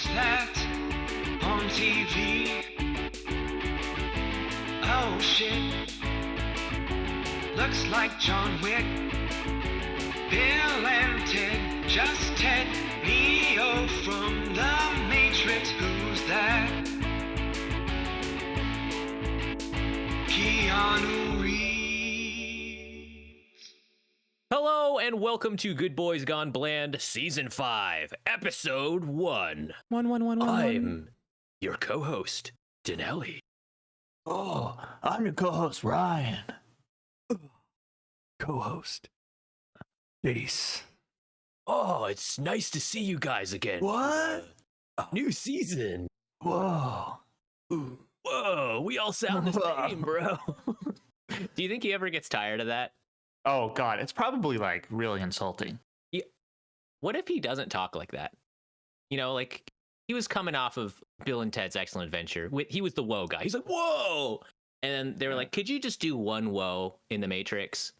Who's that on TV? Oh shit. Looks like John Wick. Bill and Ted, just Ted. Neo from the Matrix. Who's that? Keanu Reeves. Hello and welcome to Good Boys Gone Bland Season 5, Episode 1. I'm your co-host, Denelli. Oh, I'm your co-host, Ryan. Co-host Ace. Oh, it's nice to see you guys again. What? New season. Whoa. Whoa, we all sound the same, bro. Do you think he ever gets tired of that? Oh, God. It's probably, like, really insulting. What if he doesn't talk like that? You know, like, he was coming off of Bill and Ted's Excellent Adventure. He was the whoa guy. He's like, whoa! And then they were like, could you just do one whoa in the Matrix?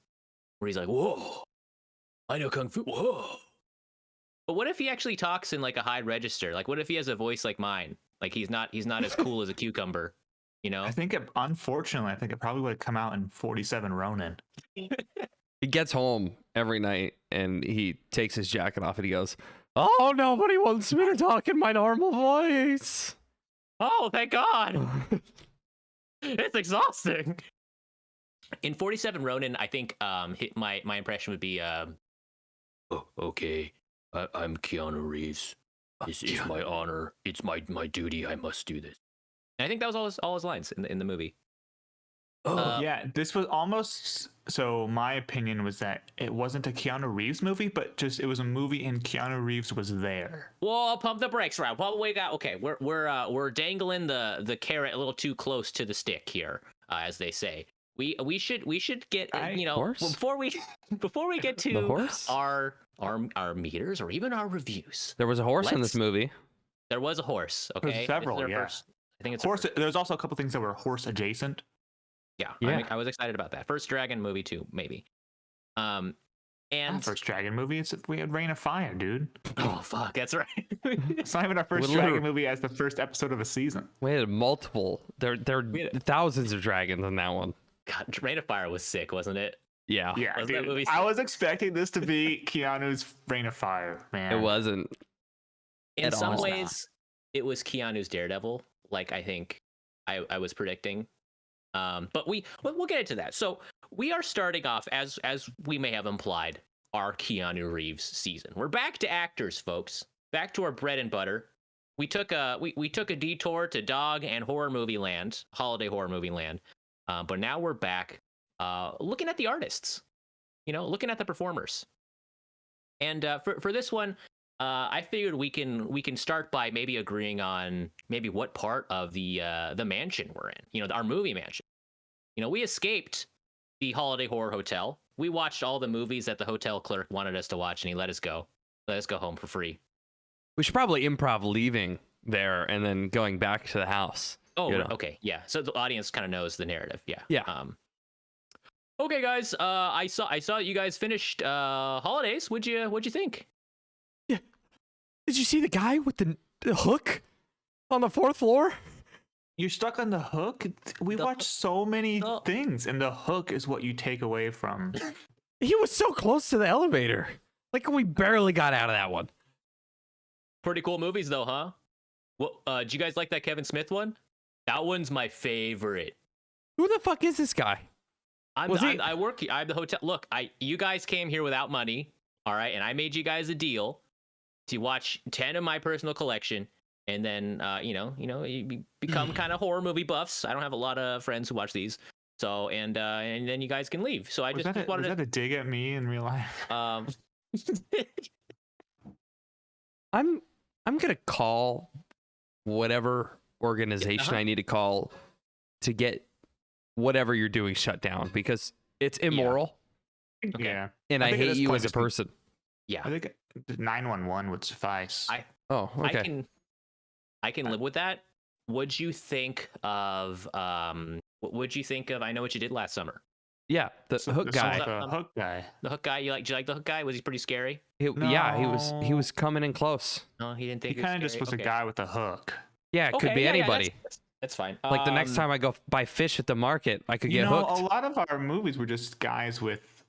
Where he's like, whoa, I know Kung Fu, whoa. But what if he actually talks in, like, a high register? Like, what if he has a voice like mine? Like, he's not as cool as a cucumber, you know? Unfortunately, I think it probably would have come out in 47 Ronin. He gets home every night and he takes his jacket off and he goes, "Oh, nobody wants me to talk in my normal voice." Oh, thank God. It's exhausting. In 47 Ronin, I think my impression would be, oh, okay, I'm Keanu Reeves. This is my honor. It's my duty. I must do this. And I think that was all his lines in the movie. Yeah, this was almost... So my opinion was that it wasn't a Keanu Reeves movie, but just it was a movie and Keanu Reeves was there. Well, pump the brakes, Rob. What we got? Okay, we're dangling the carrot a little too close to the stick here, as they say. We should get before we get to The horse? our meters or even our reviews. There was a horse in this movie. There was a horse. Okay, There's several. This is our Yeah, first, I think it's horse. There's also a couple things that were horse adjacent. Yeah. Yeah. I was excited about that. First Dragon movie too, maybe. And First Dragon movie. We had Reign of Fire, dude. oh fuck, that's right. It's not even our first Dragon movie as the first episode of a season. We had multiple. There are thousands of dragons in that one. God, Reign of Fire was sick, wasn't it? Yeah. Yeah, Wasn't that dude. movie I was expecting this to be Keanu's Reign of Fire, man. It wasn't. In At some all. ways, it was Keanu's Daredevil, like I think I was predicting. But we'll get into that. So we are starting off as we may have implied our Keanu Reeves season. We're back to actors, folks. Back to our bread and butter. We took a detour to dog and horror movie land, holiday horror movie land. But now we're back looking at the artists, looking at the performers. And for this one, I figured we can start by maybe agreeing on maybe what part of the mansion we're in. Our movie mansion. We escaped the Holiday Horror Hotel. We watched all the movies that the hotel clerk wanted us to watch, and he let us go home for free. We should probably improv leaving there and then going back to the house. Oh, okay, yeah. So the audience kind of knows the narrative. Yeah. Yeah. Okay, guys. I saw you guys finished Holidays. What'd you think? Yeah. Did you see the guy with the hook on the 4th floor? You're stuck on the hook? We watched so many things, and the hook is what you take away from. He was so close to the elevator. Like, we barely got out of that one. Pretty cool movies, though, huh? Well, did you guys like that Kevin Smith one? That one's my favorite. Who the fuck is this guy? I'm the hotel. Look, you guys came here without money, all right? And I made you guys a deal to watch 10 of my personal collection. And then, you become kind of horror movie buffs. I don't have a lot of friends who watch these. So, and then you guys can leave. So Was that a dig at me in real life? I'm going to call whatever organization I need to call to get whatever you're doing shut down because it's immoral. Okay. Yeah. And I hate you as a person. Yeah. I think 911 would suffice. Okay. I can live with that. What'd you think of I Know What You Did Last Summer? Yeah, the hook guy. The hook guy. The hook guy. Did you like the hook guy? Was he pretty scary? Yeah, he No. was coming in close. No, he didn't think He he was kind of just scary? was a Okay. guy with a hook. Yeah, it could be Yeah, anybody. that's fine. Like the next time I go buy fish at the market, I could get hooked. A lot of our movies were just guys with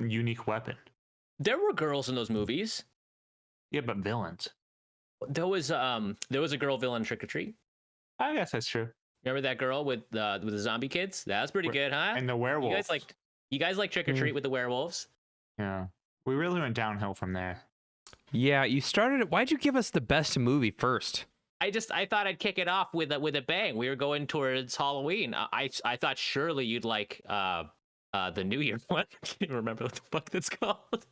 unique weapon. There were girls in those movies. Yeah, but villains. There was a girl villain in Trick or Treat. I guess that's true. Remember that girl with the zombie kids? That was pretty good, huh? And the werewolf. You guys like Trick or Treat with the werewolves? Yeah. We really went downhill from there. Yeah, you started it. Why'd you give us the best movie first? I thought I'd kick it off with a bang. We were going towards Halloween. I thought surely you'd like the New Year one. I can't remember what the fuck that's called.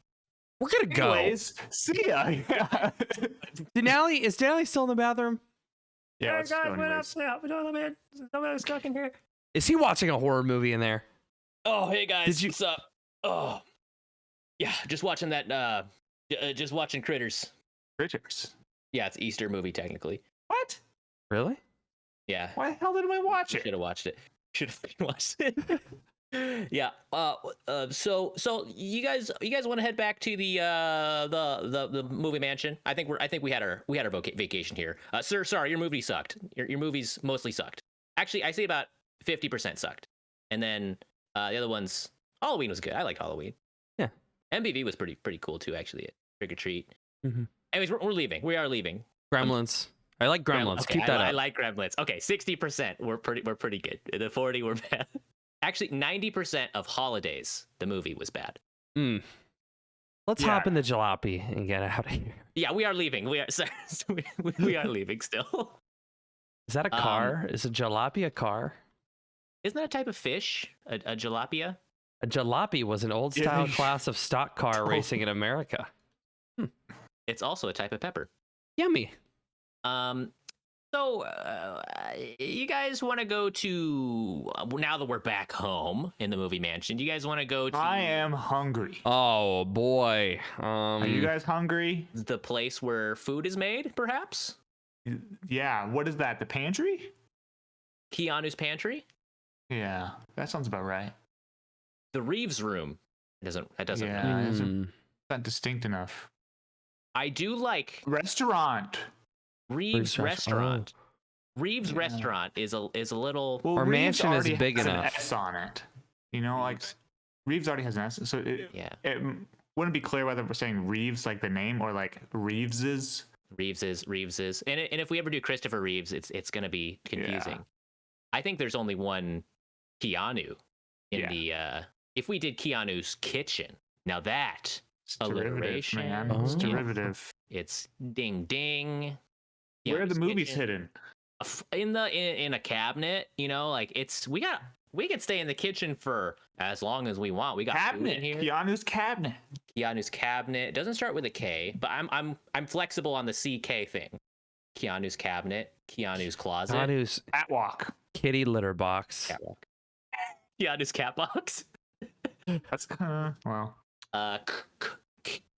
We're gonna go. Anyways, see ya. Is Denali still in the bathroom? Yeah, let's go anyways. Somebody's stuck in here. Is he watching a horror movie in there? Oh, hey guys, Did you- what's up? Oh, yeah, just watching that. Just watching Critters. Critters. Yeah, it's Easter movie technically. What? Really? Yeah, Why the hell did we watch it? should have watched it. Should have watched it. Yeah. So you guys want to head back to the movie mansion? I think we had our vacation here. Sir, sorry, your movie sucked. Your movies mostly sucked. Actually, I say about 50% sucked, and then the other ones. Halloween was good. I liked Halloween. Yeah. MBV was pretty cool too. Actually, Trick or Treat. Mm-hmm. Anyways, we're leaving. We are leaving. Gremlins. I like Gremlins. Okay, Keep that up. I like Gremlins. Okay, 60%. We're pretty good. The 40 were bad. Actually, 90% of Holidays, the movie, was bad. Let's hop in the jalopy and get out of here. Yeah, we are leaving. We are sorry, we are leaving still. Is that a car? Is a jalopy a car? Isn't that a type of fish? A jalapia? A jalopy was an old style class of stock car racing in America. It's also a type of pepper. Yummy. So you guys want to go to now that we're back home in the movie mansion? Do you guys want to go to? I am hungry. Oh boy. Are you guys hungry? The place where food is made, perhaps? Yeah. What is that? The pantry? Keanu's pantry? Yeah, that sounds about right. The Reeves room. It doesn't. Yeah, it's not distinct enough. I do like Restaurant. Reeves restaurant. Reeves restaurant is a little. Well, Our Reeves mansion is already big has enough. An S on it. You know, like Reeves already has an S, so it wouldn't be clear whether we're saying Reeves like the name or like Reeves's. Reeves's, and if we ever do Christopher Reeves, it's gonna be confusing. Yeah. I think there's only one Keanu in the. If we did Keanu's kitchen, now that It's derivative, alliteration, man. It's derivative. It's ding ding. Where are the Keanu's movies kitchen. hidden? In a cabinet, you know, like we could stay in the kitchen for as long as we want. We got food in here. Keanu's cabinet. Keanu's cabinet. It doesn't start with a K, but I'm flexible on the CK thing. Keanu's cabinet. Keanu's closet. Keanu's Catwalk. kitty litter box. Catwalk. Keanu's cat box. That's well.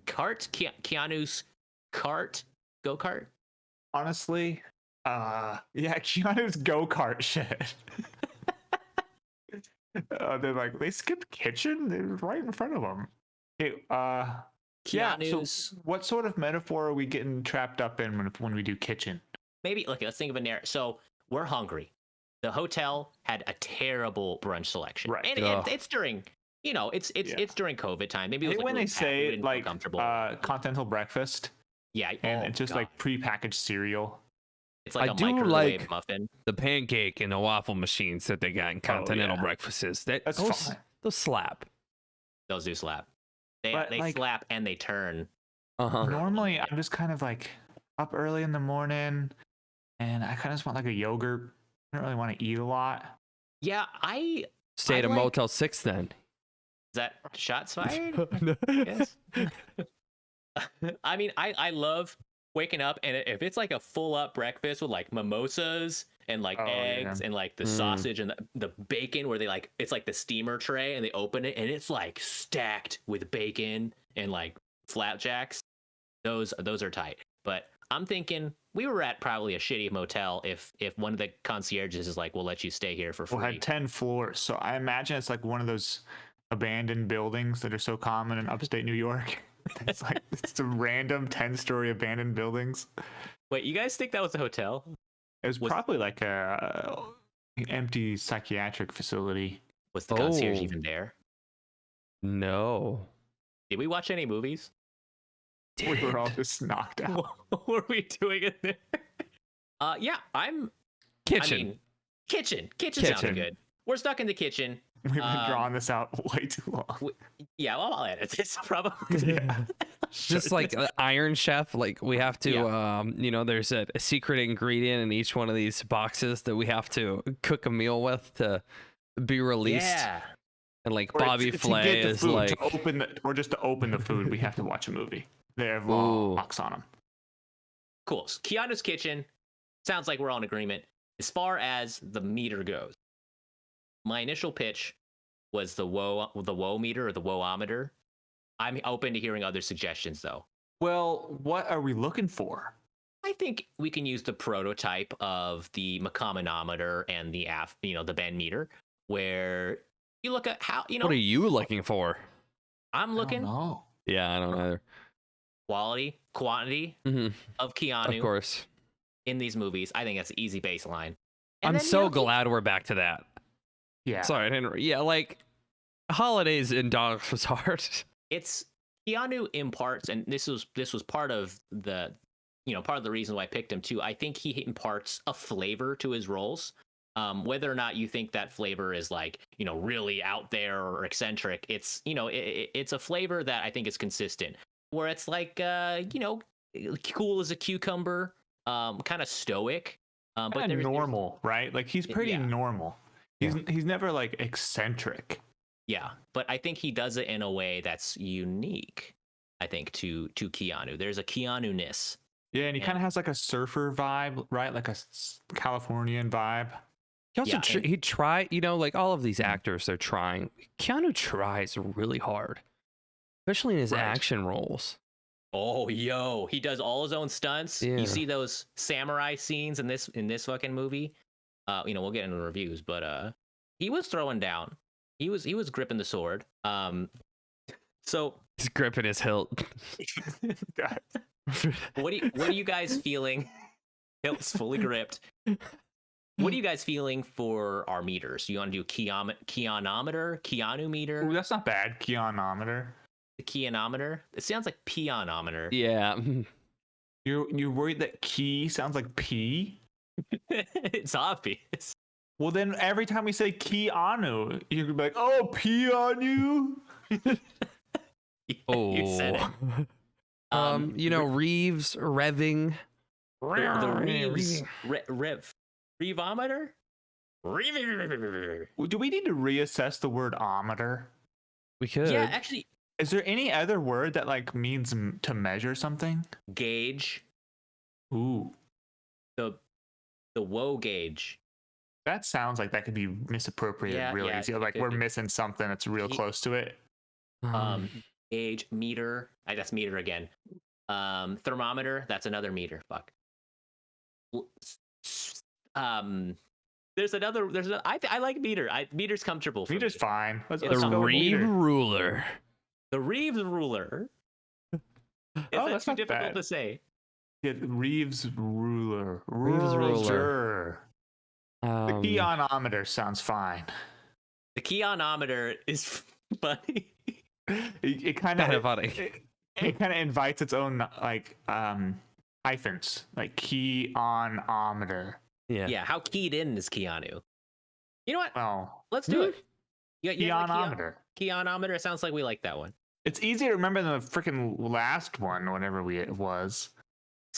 Cart. Keanu's cart. Go kart. Honestly, yeah, Keanu's go-kart shit. They're like, they skipped kitchen? They're right in front of them. Okay, yeah, so what sort of metaphor are we getting trapped up in when we do kitchen? Maybe, look, let's think of a narrative. So, we're hungry. The hotel had a terrible brunch selection. Right. And it's during, it's during COVID time. Maybe it was when they say, like, comfortable. continental breakfast. Yeah. And it's just like prepackaged cereal. It's like I a do microwave like muffin. The pancake and the waffle machines that they got in continental breakfasts. That's fine. Those slap. Those do slap. They like, slap and they turn. Normally, I'm just kind of like up early in the morning, and I kind of just want like a yogurt. I don't really want to eat a lot. Yeah, Stay at a Motel 6 then. Is that shots fired? Yes. I mean, I love waking up, and if it's like a full up breakfast with like mimosas and like eggs and like the sausage and the bacon, where they like, it's like the steamer tray and they open it and it's like stacked with bacon and like flapjacks. Those are tight. But I'm thinking we were at probably a shitty motel if one of the concierges is like, we'll let you stay here for free. We'll have 10 floors, so I imagine it's like one of those abandoned buildings that are so common in upstate New York. It's like it's a random 10-story abandoned buildings. Wait, you guys think that was a hotel? It was probably like an empty psychiatric facility. Was the concierge Oh. even there? No. Did we watch any movies? We were all just knocked out. What were we doing in there? Yeah, Kitchen. I mean, kitchen sounded good. We're stuck in the kitchen. We've been drawing this out way too long. Yeah, well, I'll edit this probably. Yeah. Just like Iron Chef, like we have to, Yeah. there's a secret ingredient in each one of these boxes that we have to cook a meal with to be released. Yeah. And like Or Bobby to Flay get the is food, like, just to open the food, we have to watch a movie. They have Ooh. locks on them. Cool. So Keanu's kitchen. Sounds like we're all in agreement. As far as the meter goes, my initial pitch was the woe meter or the woeometer. I'm open to hearing other suggestions though. Well, what are we looking for? I think we can use the prototype of the Macaminometer and the the Ben meter, where you look at how what are you looking for? I'm looking Oh, Yeah, I don't either. quality, quantity hmm of Keanu Of course. in these movies. I think that's an easy baseline. I'm then, so glad we're back to that. yeah. Sorry, I didn't. Yeah, like holidays in dogs was hard. It's Keanu imparts, and this was part of the part of the reason why I picked him too. I think he imparts a flavor to his roles. Whether or not you think that flavor is like really out there or eccentric, it's it's a flavor that I think is consistent. Where it's like cool as a cucumber, kind of stoic, but Kind of there's normal, right? Like he's pretty Yeah. normal. He's never like eccentric. Yeah, but I think he does it in a way that's unique. I think to Keanu, there's a Keanu-ness. Yeah, and he Yeah. kind of has like a surfer vibe, right? Like a Californian vibe. He also Yeah, and- he try, like all of these actors, they're trying. Keanu tries really hard, especially in his Right. action roles. Oh, yo, he does all his own stunts. Yeah. You see those samurai scenes in this fucking movie. We'll get into the reviews, but he was throwing down. He was gripping the sword. So He's gripping his hilt. what are you guys feeling? Hilt's fully gripped. What are you guys feeling for our meters? You want to do Keanometer, Keanu meter, Ooh, that's not bad. Keanometer. the Keanometer? It sounds like peonometer. Yeah. You're worried that key sounds like P? It's obvious. Well, then every time we say Keanu, you could be like, "Oh, pee on you." Oh. You said it. Reeves revving. The Reeves Reevometer? Do we need to reassess the word ometer? We could. Yeah, actually, Is there any other word that like means to measure something? gauge, Ooh, the woe gauge. that sounds like that could be misappropriated Yeah, real yeah, easy. it Like could we're be. missing something that's real He- close to it. Gauge, meter. That's meter again. Thermometer. That's another meter. Fuck. There's another. I like meter. Meter's comfortable for Meter's me. fine. Let's The go the with Reeve meter. ruler. The Reeves ruler. Is Oh, that that's too not difficult bad. to say? Yeah, Reeves ruler. Reeves ruler. Ruler. The Um, keonometer sounds fine. The Keanometer is funny. It kind Kinda of funny. It kind of invites its own like hyphens, like keyonometer. yeah. Yeah, how keyed in is Keanu? You know what? Well, Let's do it. You like keonometer. Keanometer. It sounds like we like that one. It's easy to remember than the freaking last one, whatever it was.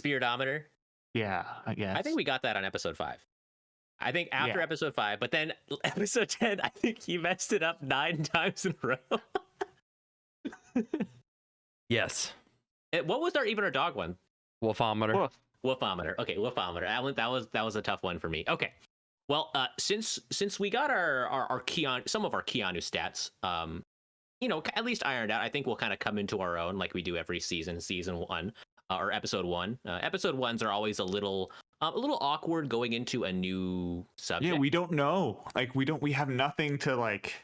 Spiritometer. Yeah, I guess. I think we got that on episode 5. I think after Yeah. episode 5, but then episode 10, I think he messed it up 9 times in a row. Yes. What was our dog one? Wolfometer. Woof. Woofometer. Okay, woofometer. That was a tough one for me. Okay. Well, since we got our Keanu, some of our Keanu stats, at least ironed out, I think we'll kind of come into our own like we do every season 1 or episode 1. Episode 1s are always a little awkward going into a new subject. Yeah, we don't know. Like we have nothing to like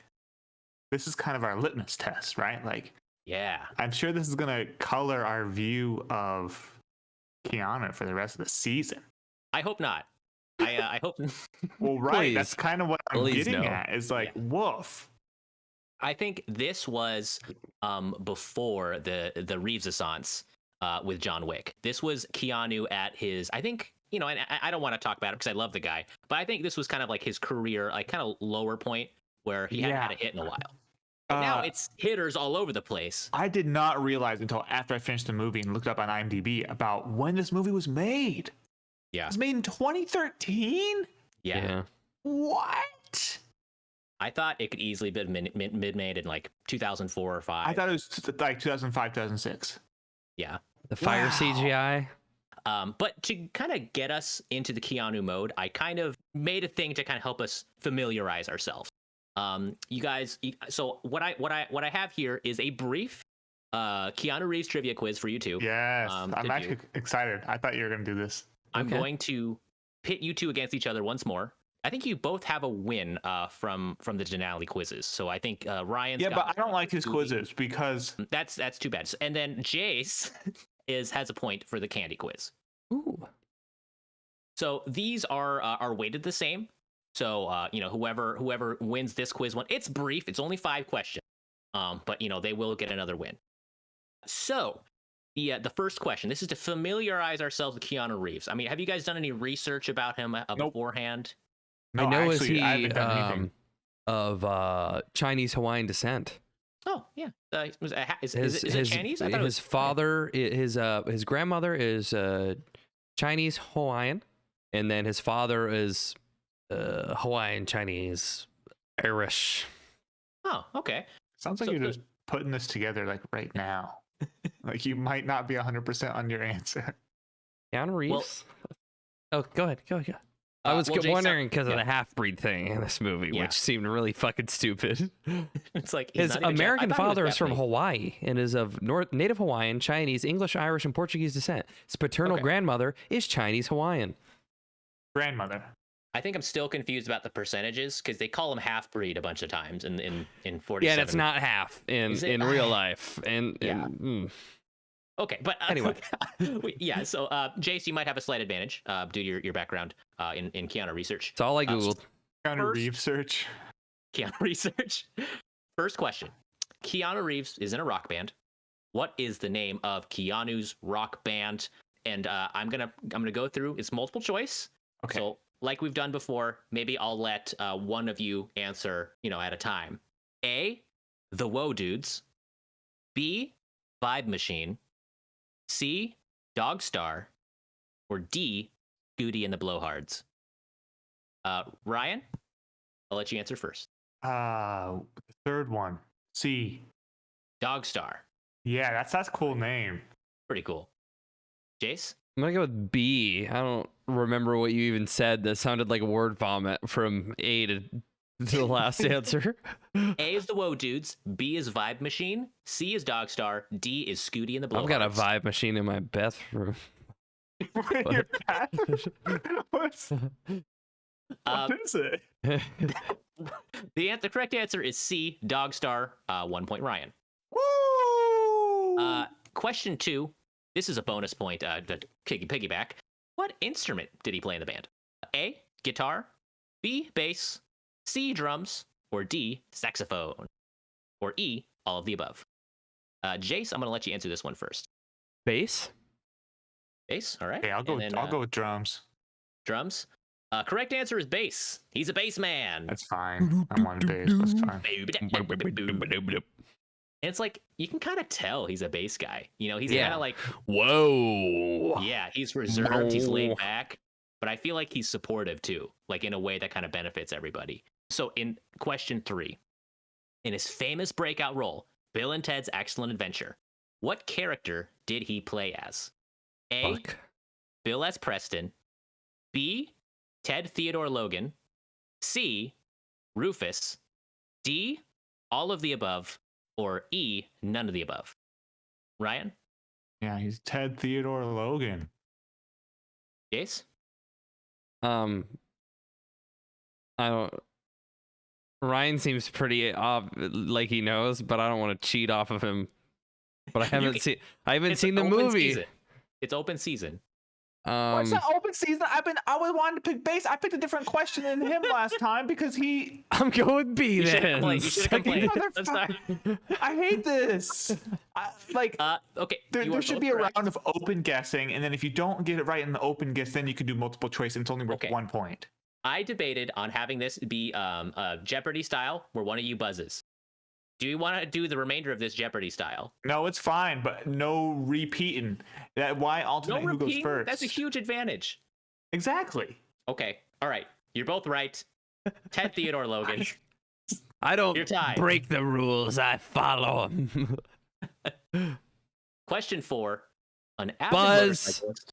this is kind of our litmus test, right? Like, Yeah. I'm sure this is gonna color our view of Keanu for the rest of the season. I hope not. I hope. Well, right. That's Please. kind of what I'm Please getting no. at. Is like, woof. I think this was before the Reeves Renaissance with John Wick. This was Keanu at his, I think, you know, and I don't want to talk about it because I love the guy, but I think this was kind of like his career, like kind of lower point where he hadn't had a hit in a while. But now it's hitters all over the place. I did not realize until after I finished the movie and looked up on IMDb about when this movie was made. Yeah. It was made in 2013? Yeah. What? I thought it could easily be made in like 2004 or 5. I thought it was like 2005, 2006. Yeah. The fire Wow. CGI. But to kind of get us into the Keanu mode, I kind of made a thing to kind of help us familiarize ourselves. You guys, so what I have here is a brief Keanu Reeves trivia quiz for you two. Yes. I'm actually excited. I thought you were going to do this. I'm going to pit you two against each other once more. I think you both have a win from the Denali quizzes. So I think Ryan's Yeah, but I don't like his quizzes because that's too bad. And then Jace has a point for the candy quiz. Ooh. So these are weighted the same. So you know, whoever wins this quiz one, it's brief. It's only 5 questions. But you know, they will get another win. So the first question. This is to familiarize ourselves with Keanu Reeves. I mean, have you guys done any research about him beforehand? no, I know actually, I is haven't done anything. he of Chinese Hawaiian descent. Oh yeah, is it Chinese? I thought it was his father, his grandmother is Chinese Hawaiian, and then his father is Hawaiian Chinese Irish. Oh, okay. Sounds like you're just putting this together like right now. Like you might not be 100% on your answer. Keanu Reeves. Oh, go ahead. I was well, Jason, wondering because of the half-breed thing in this movie, Yeah. which seemed really fucking stupid. It's like His American father is from Hawaii and is of Native Hawaiian, Chinese, English, Irish, and Portuguese descent. His paternal grandmother is Chinese Hawaiian. Grandmother. I think I'm still confused about the percentages because they call him half breed a bunch of times in 47. Yeah, and it's not half in real life. Okay, but anyway, yeah. So, Jace, you might have a slight advantage due to your background in Keanu research. it's all I googled. Keanu Reeves search. Keanu research. First question: Keanu Reeves is in a rock band. What is the name of Keanu's rock band? And I'm gonna go through. It's multiple choice. Okay. So, like we've done before, maybe I'll let one of you answer, at a time. A, the Woe Dudes. B, Vibe Machine. C, Dog Star. Or D, Goody and the Blowhards. Ryan, I'll let you answer first. The third one. C. Dog Star. Yeah, that's a cool name. Pretty cool. Jace? I'm gonna go with B. I don't remember what you even said. That sounded like a word vomit from A to the last answer. A is the Woe Dudes. B is Vibe Machine. C is Dog Star. D is Scooty and the Blowhards. I've got a Vibe Machine in my bathroom. Your bathroom? What is it? The correct answer is C, Dog Star. 1 point, Ryan. Woo! Question 2. This is a bonus point to piggyback. What instrument did he play in the band? A, guitar. B, bass. C, drums. Or D, saxophone. Or E, all of the above. Jace, I'm going to let you answer this one first. Bass? Bass, all right. Okay, I'll go with drums. Drums. Correct answer is bass. He's a bass man. That's fine. I'm on bass. That's fine. And it's like, you can kind of tell he's a bass guy. He's kind of like, whoa. yeah, he's reserved, he's laid back, but I feel like he's supportive too, like in a way that kind of benefits everybody. So in question 3, in his famous breakout role, Bill and Ted's Excellent Adventure, what character did he play as? A, Bill S. Preston. B, Ted Theodore Logan. C, Rufus. D, all of the above. Or E, none of the above. Ryan? Yeah, he's Ted Theodore Logan. Jace? I don't. Ryan seems pretty like he knows, but I don't want to cheat off of him. But I haven't seen the movie. Season. It's open season. Well, it's not open season. I was wanting to pick base. I picked a different question than him last time because he. I'm going B You should then. complain. You should complain. Let's start. I hate this. Okay. There should be a round of open guessing, and then if you don't get it right in the open guess, then you can do multiple choice, and it's only worth 1 point. I debated on having this be Jeopardy style, where one of you buzzes. Do you want to do the remainder of this Jeopardy style? No, it's fine, but no repeating. Why alternate who goes first? That's a huge advantage. Exactly. Okay. All right. You're both right. Ted Theodore Logan. I don't You're tied. break the rules. I follow them. Question 4. An avid Buzz. motorcyclist.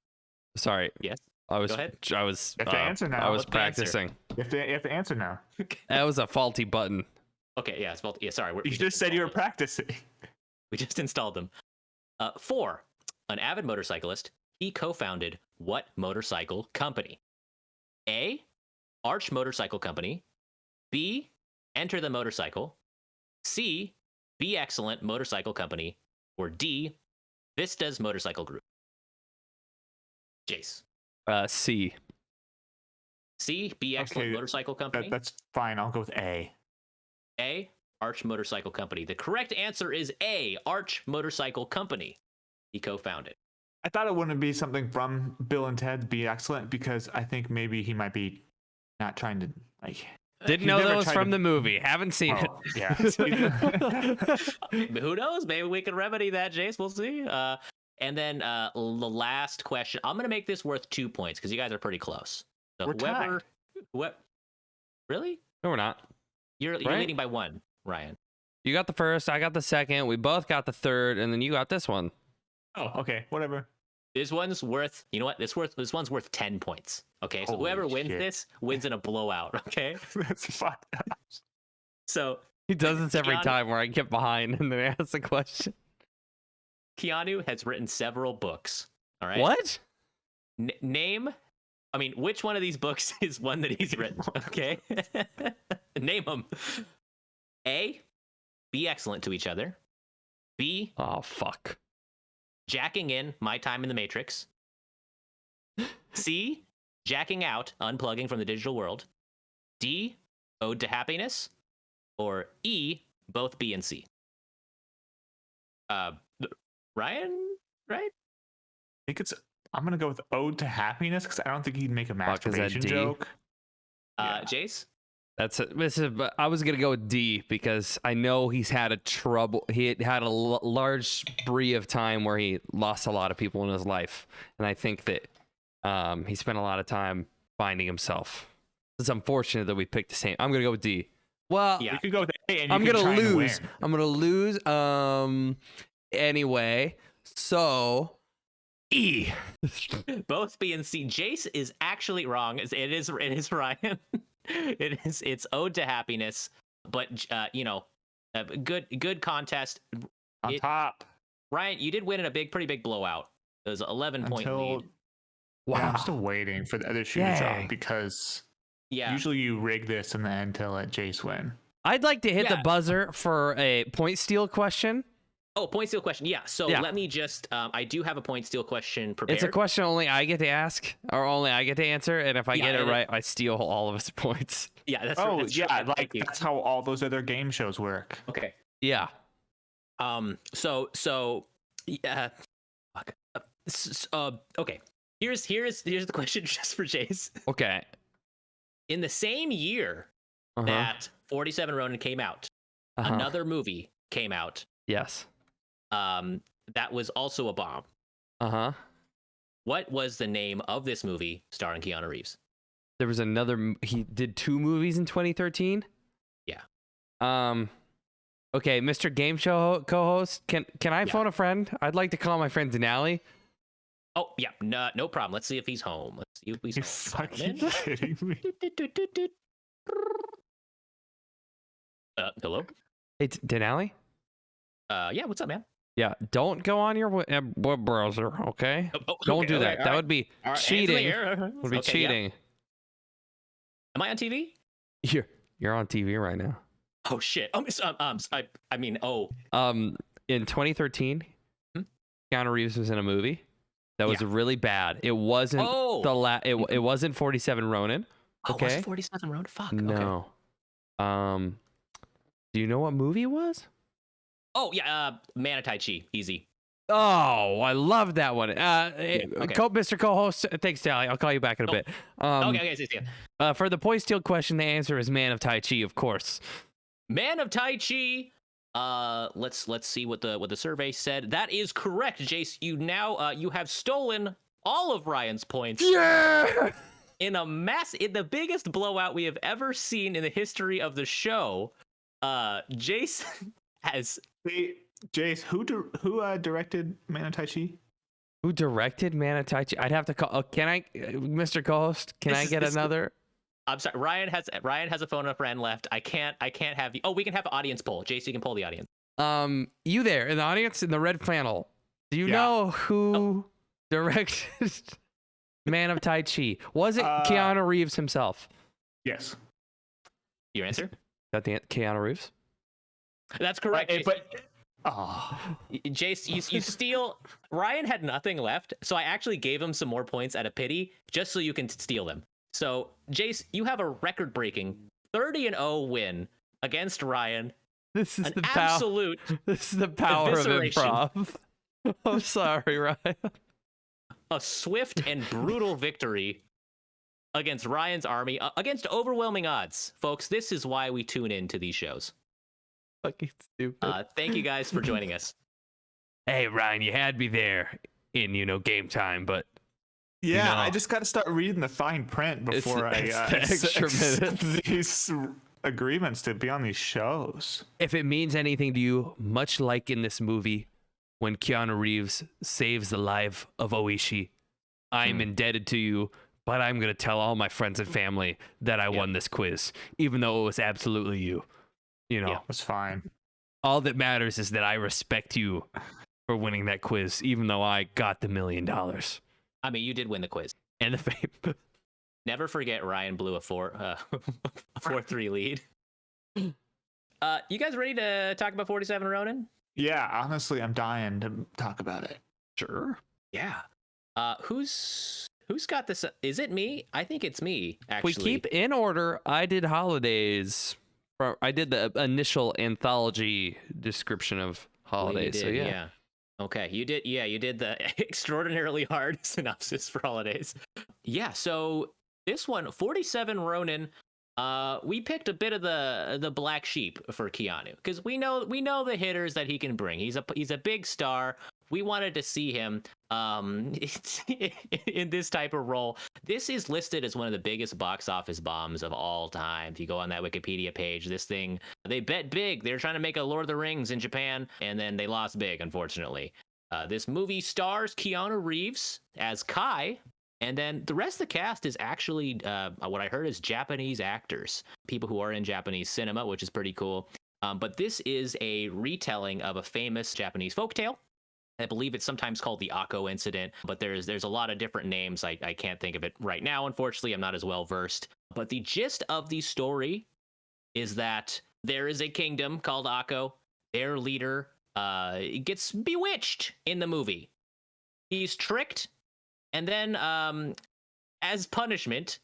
Sorry. Yes. I was Go ahead. You have to answer now. I was What's the answer? practicing. You have to answer now. That was a faulty button. Okay. Yeah. It's faulty. Yeah. Sorry. You just said you were practicing. We just installed them. 4. An avid motorcyclist. He co-founded what motorcycle company? A. Arch Motorcycle Company. B. Enter the Motorcycle. C. Be Excellent Motorcycle Company. Or D. Vistas Motorcycle Group. Jace. C. C. Be Excellent Okay, Motorcycle Company. That's fine. I'll go with A. A. Arch Motorcycle Company. The correct answer is A. Arch Motorcycle Company. He co-founded. I thought it wouldn't be something from Bill and Ted Be Excellent because I think maybe he might be not trying to like. Didn't know that was from the movie. Haven't seen it. Yeah. Who knows? Maybe we can remedy that, Jace. We'll see. And then the last question. I'm going to make this worth 2 points because you guys are pretty close. So We're tied. Really? No, we're not. You're Right? leading by 1, Ryan. You got the first. I got the second. We both got the third, and then you got this one. Oh, okay. Whatever. This one's worth. You know what? This one's worth 10 points. Okay, so Holy whoever wins shit. this wins in a blowout. Okay. That's fucked up. So He does this every Keanu- time where I get behind and then ask the question. Keanu has written several books. All right. What? Name. I mean, which one of these books is one that he's written? Okay. Name them. A. Be excellent to each other. B. Oh, fuck. Jacking in, My Time in the Matrix. C. Jacking out, unplugging from the digital world. D. Ode to Happiness. Or E. Both B and C. Ryan, right? I think I'm gonna go with Ode to Happiness because I don't think he'd make a Fuck, is that masturbation D? joke. Jace? That's it. I was gonna go with D because I know he had a large spree of time where he lost a lot of people in his life, and I think that he spent a lot of time finding himself. It's unfortunate that we picked the same. I'm gonna go with D. Well, Yeah. You could go with A and you I'm can gonna try and lose. win. I'm gonna lose. Anyway, so E. Both B and C. Jace is actually wrong. It is Ryan. It's Ode to Happiness, but good contest. On top. Ryan, you did win in a pretty big blowout. It was an 11-point lead. Yeah, I'm still waiting for the other shoe to Yay. drop because Yeah. usually you rig this in the end to let Jace win. I'd like to hit the Yeah. buzzer for a point steal question. Oh, point steal question. Yeah. So Yeah. let me just. I do have a point steal question prepared. It's a question only I get to ask, or only I get to answer, and if I Yeah, get it and right, I steal all of his points. Yeah. That's Oh that's yeah, Thank like you. that's how all those other game shows work. Okay. Yeah. So yeah. Fuck. Okay. Here's the question just for Jace. Okay. In the same year Uh-huh. that 47 Ronin came out, Uh-huh. another movie came out. Yes. That was also a bomb. Uh-huh. What was the name of this movie starring Keanu Reeves? There was another. He did 2 movies in 2013. Yeah. Okay, Mr. Game Show co-host, can I phone a friend? I'd like to call my friend Denali. Oh, yeah, no problem. Let's see if he's home. Let's see if he's You home. fucking kidding me? Hello? Hey, Denali? Yeah, what's up, man? Yeah, don't go on your web browser, okay? Don't Okay, do okay, that. all That right. would be All right, cheating. hands in the air. Would be Okay, yeah. cheating. Am I on TV? You're on TV right now. Oh shit. I mean, In 2013, Hmm? Keanu Reeves was in a movie that was Yeah. really bad. It wasn't it wasn't 47 Ronin. Oh, was Okay. it 47 Road? Fuck. Okay. No. Do you know what movie it was? Oh yeah, Man of Tai Chi. Easy. Oh, I love that one. Okay. Mr. Co-host, thanks, Sally. I'll call you back in a bit. Okay. For the Poise Steel question, the answer is Man of Tai Chi, of course. Man of Tai Chi. Let's see what the survey said. That is correct, Jace. You have stolen all of Ryan's points. Yeah. In the biggest blowout we have ever seen in the history of the show. Jace has. Hey, Jace, who directed Man of Tai Chi? Who directed Man of Tai Chi? I'd have to call. Can I, Mr. Co-host? Can I get another? I'm sorry. Ryan has a phone a friend left. I can't have you. Oh, we can have an audience poll. Jace, you can poll the audience. You there in the audience in the red flannel? Do you know who directed Man of Tai Chi? Was it Keanu Reeves himself? Yes. Your answer? That the Keanu Reeves? That's correct. Jace, Jace, you steal. Ryan had nothing left, so I actually gave him some more points out of pity, just so you can steal them. So, Jace, you have a record-breaking 30-0 win against Ryan. This is the absolute. This is the power of improv. I'm sorry, Ryan. A swift and brutal victory against Ryan's army, against overwhelming odds, folks. This is why we tune in to these shows. Fucking stupid. Thank you guys for joining us. Hey, Ryan, you had me there in game time, but yeah, I just got to start reading the fine print before I extra minutes. These agreements to be on these shows. If it means anything to you, much like in this movie, when Keanu Reeves saves the life of Oishi, I'm indebted to you. But I'm gonna tell all my friends and family that I won this quiz, even though it was absolutely you. It's fine. All that matters is that I respect you for winning that quiz, even though I got the $1 million. I mean, you did win the quiz and the fame. Never forget Ryan blew a 4-3 lead. You guys ready to talk about 47 Ronin? Yeah, honestly, I'm dying to talk about it. Sure. Yeah. Who's got this? Is it me? I think it's me, actually. If we keep in order, I did holidays. I did the initial anthology description of holidays. Well, yeah. Okay, you did. Yeah, you did the extraordinarily hard synopsis for holidays. Yeah, so this one, 47 Ronin, we picked a bit of the black sheep for Keanu because we know the hitters that he can bring. He's a big star. We wanted to see him in this type of role. This is listed as one of the biggest box office bombs of all time. If you go on that Wikipedia page, this thing, they bet big. They're trying to make a Lord of the Rings in Japan, and then they lost big, unfortunately. This movie stars Keanu Reeves as Kai, and then the rest of the cast is actually, what I heard is Japanese actors, people who are in Japanese cinema, which is pretty cool. But this is a retelling of a famous Japanese folktale. I believe it's sometimes called the Akko incident, but there's a lot of different names. I can't think of it right now. Unfortunately, I'm not as well versed. But the gist of the story is that there is a kingdom called Akko. Their leader gets bewitched in the movie. He's tricked, and then as punishment,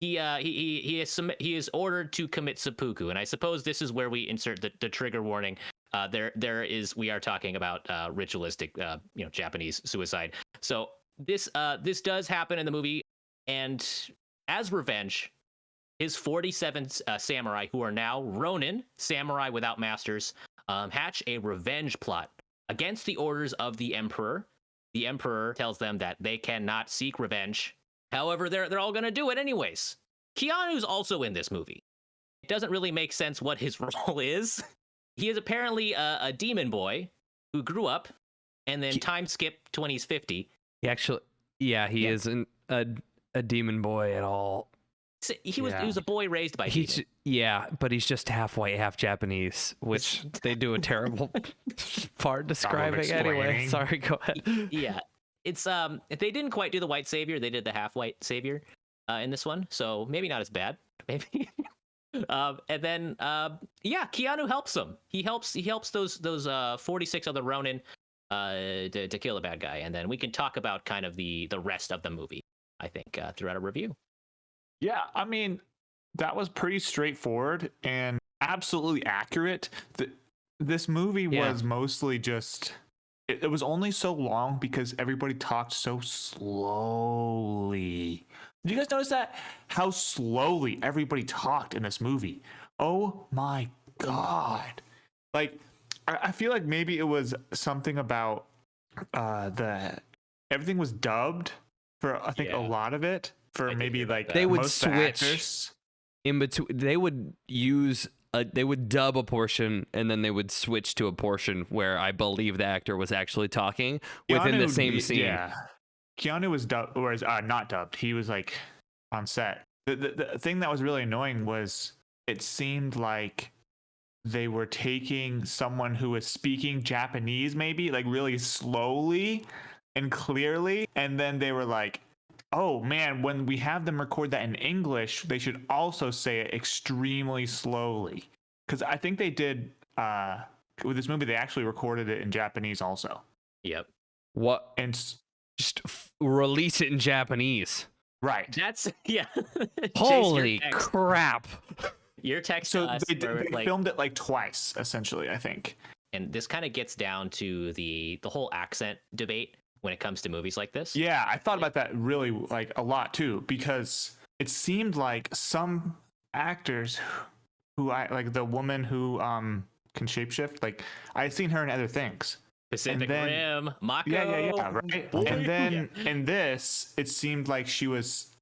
he is ordered to commit seppuku. And I suppose this is where we insert the trigger warning. We are talking about ritualistic, Japanese suicide. So this does happen in the movie, and as revenge, his 47 samurai, who are now Ronin, samurai without masters, hatch a revenge plot against the orders of the emperor. The emperor tells them that they cannot seek revenge. However, they're all going to do it anyways. Keanu's also in this movie. It doesn't really make sense what his role is. He is apparently a demon boy who grew up and then time skipped to when he's 50. He actually, he isn't a demon boy at all. So he was a boy raised by demons. But he's just half white, half Japanese, which they do a terrible part describing anyway. Sorry, go ahead. Yeah, it's they didn't quite do the white savior. They did the half white savior in this one, so maybe not as bad. Maybe. And then yeah, Keanu helps him. He helps those 46 other Ronin to kill the bad guy, and then we can talk about kind of the rest of the movie, I think, throughout a review. Yeah, I mean, that was pretty straightforward and absolutely accurate. This movie was mostly just it was only so long because everybody talked so slowly. Did you guys notice that? How slowly everybody talked in this movie. Oh my God. Like, I feel like maybe it was something about everything was dubbed for, I think, a lot of it. For maybe like they would most switch in between. They would use they would dub a portion and then they would switch to a portion where I believe the actor was actually talking within the same scene. Yeah, Keanu was dubbed, or was not dubbed. He was like on set. The thing that was really annoying was it seemed like they were taking someone who was speaking Japanese, maybe like really slowly and clearly, and then they were like, oh man, when we have them record that in English, they should also say it extremely slowly. Because I think they did with this movie, they actually recorded it in Japanese also. Yep. What? And just release it in Japanese. Right. That's yeah. Holy crap. Your text. So they filmed it like twice, essentially, I think. And this kind of gets down to the whole accent debate when it comes to movies like this. Yeah, I thought about that really like a lot too, because it seemed like some actors who I like, the woman who can shapeshift, like I'd seen her in other things. Pacific Rim, Mako. Yeah, right. Boy. And then in this, it seemed like she was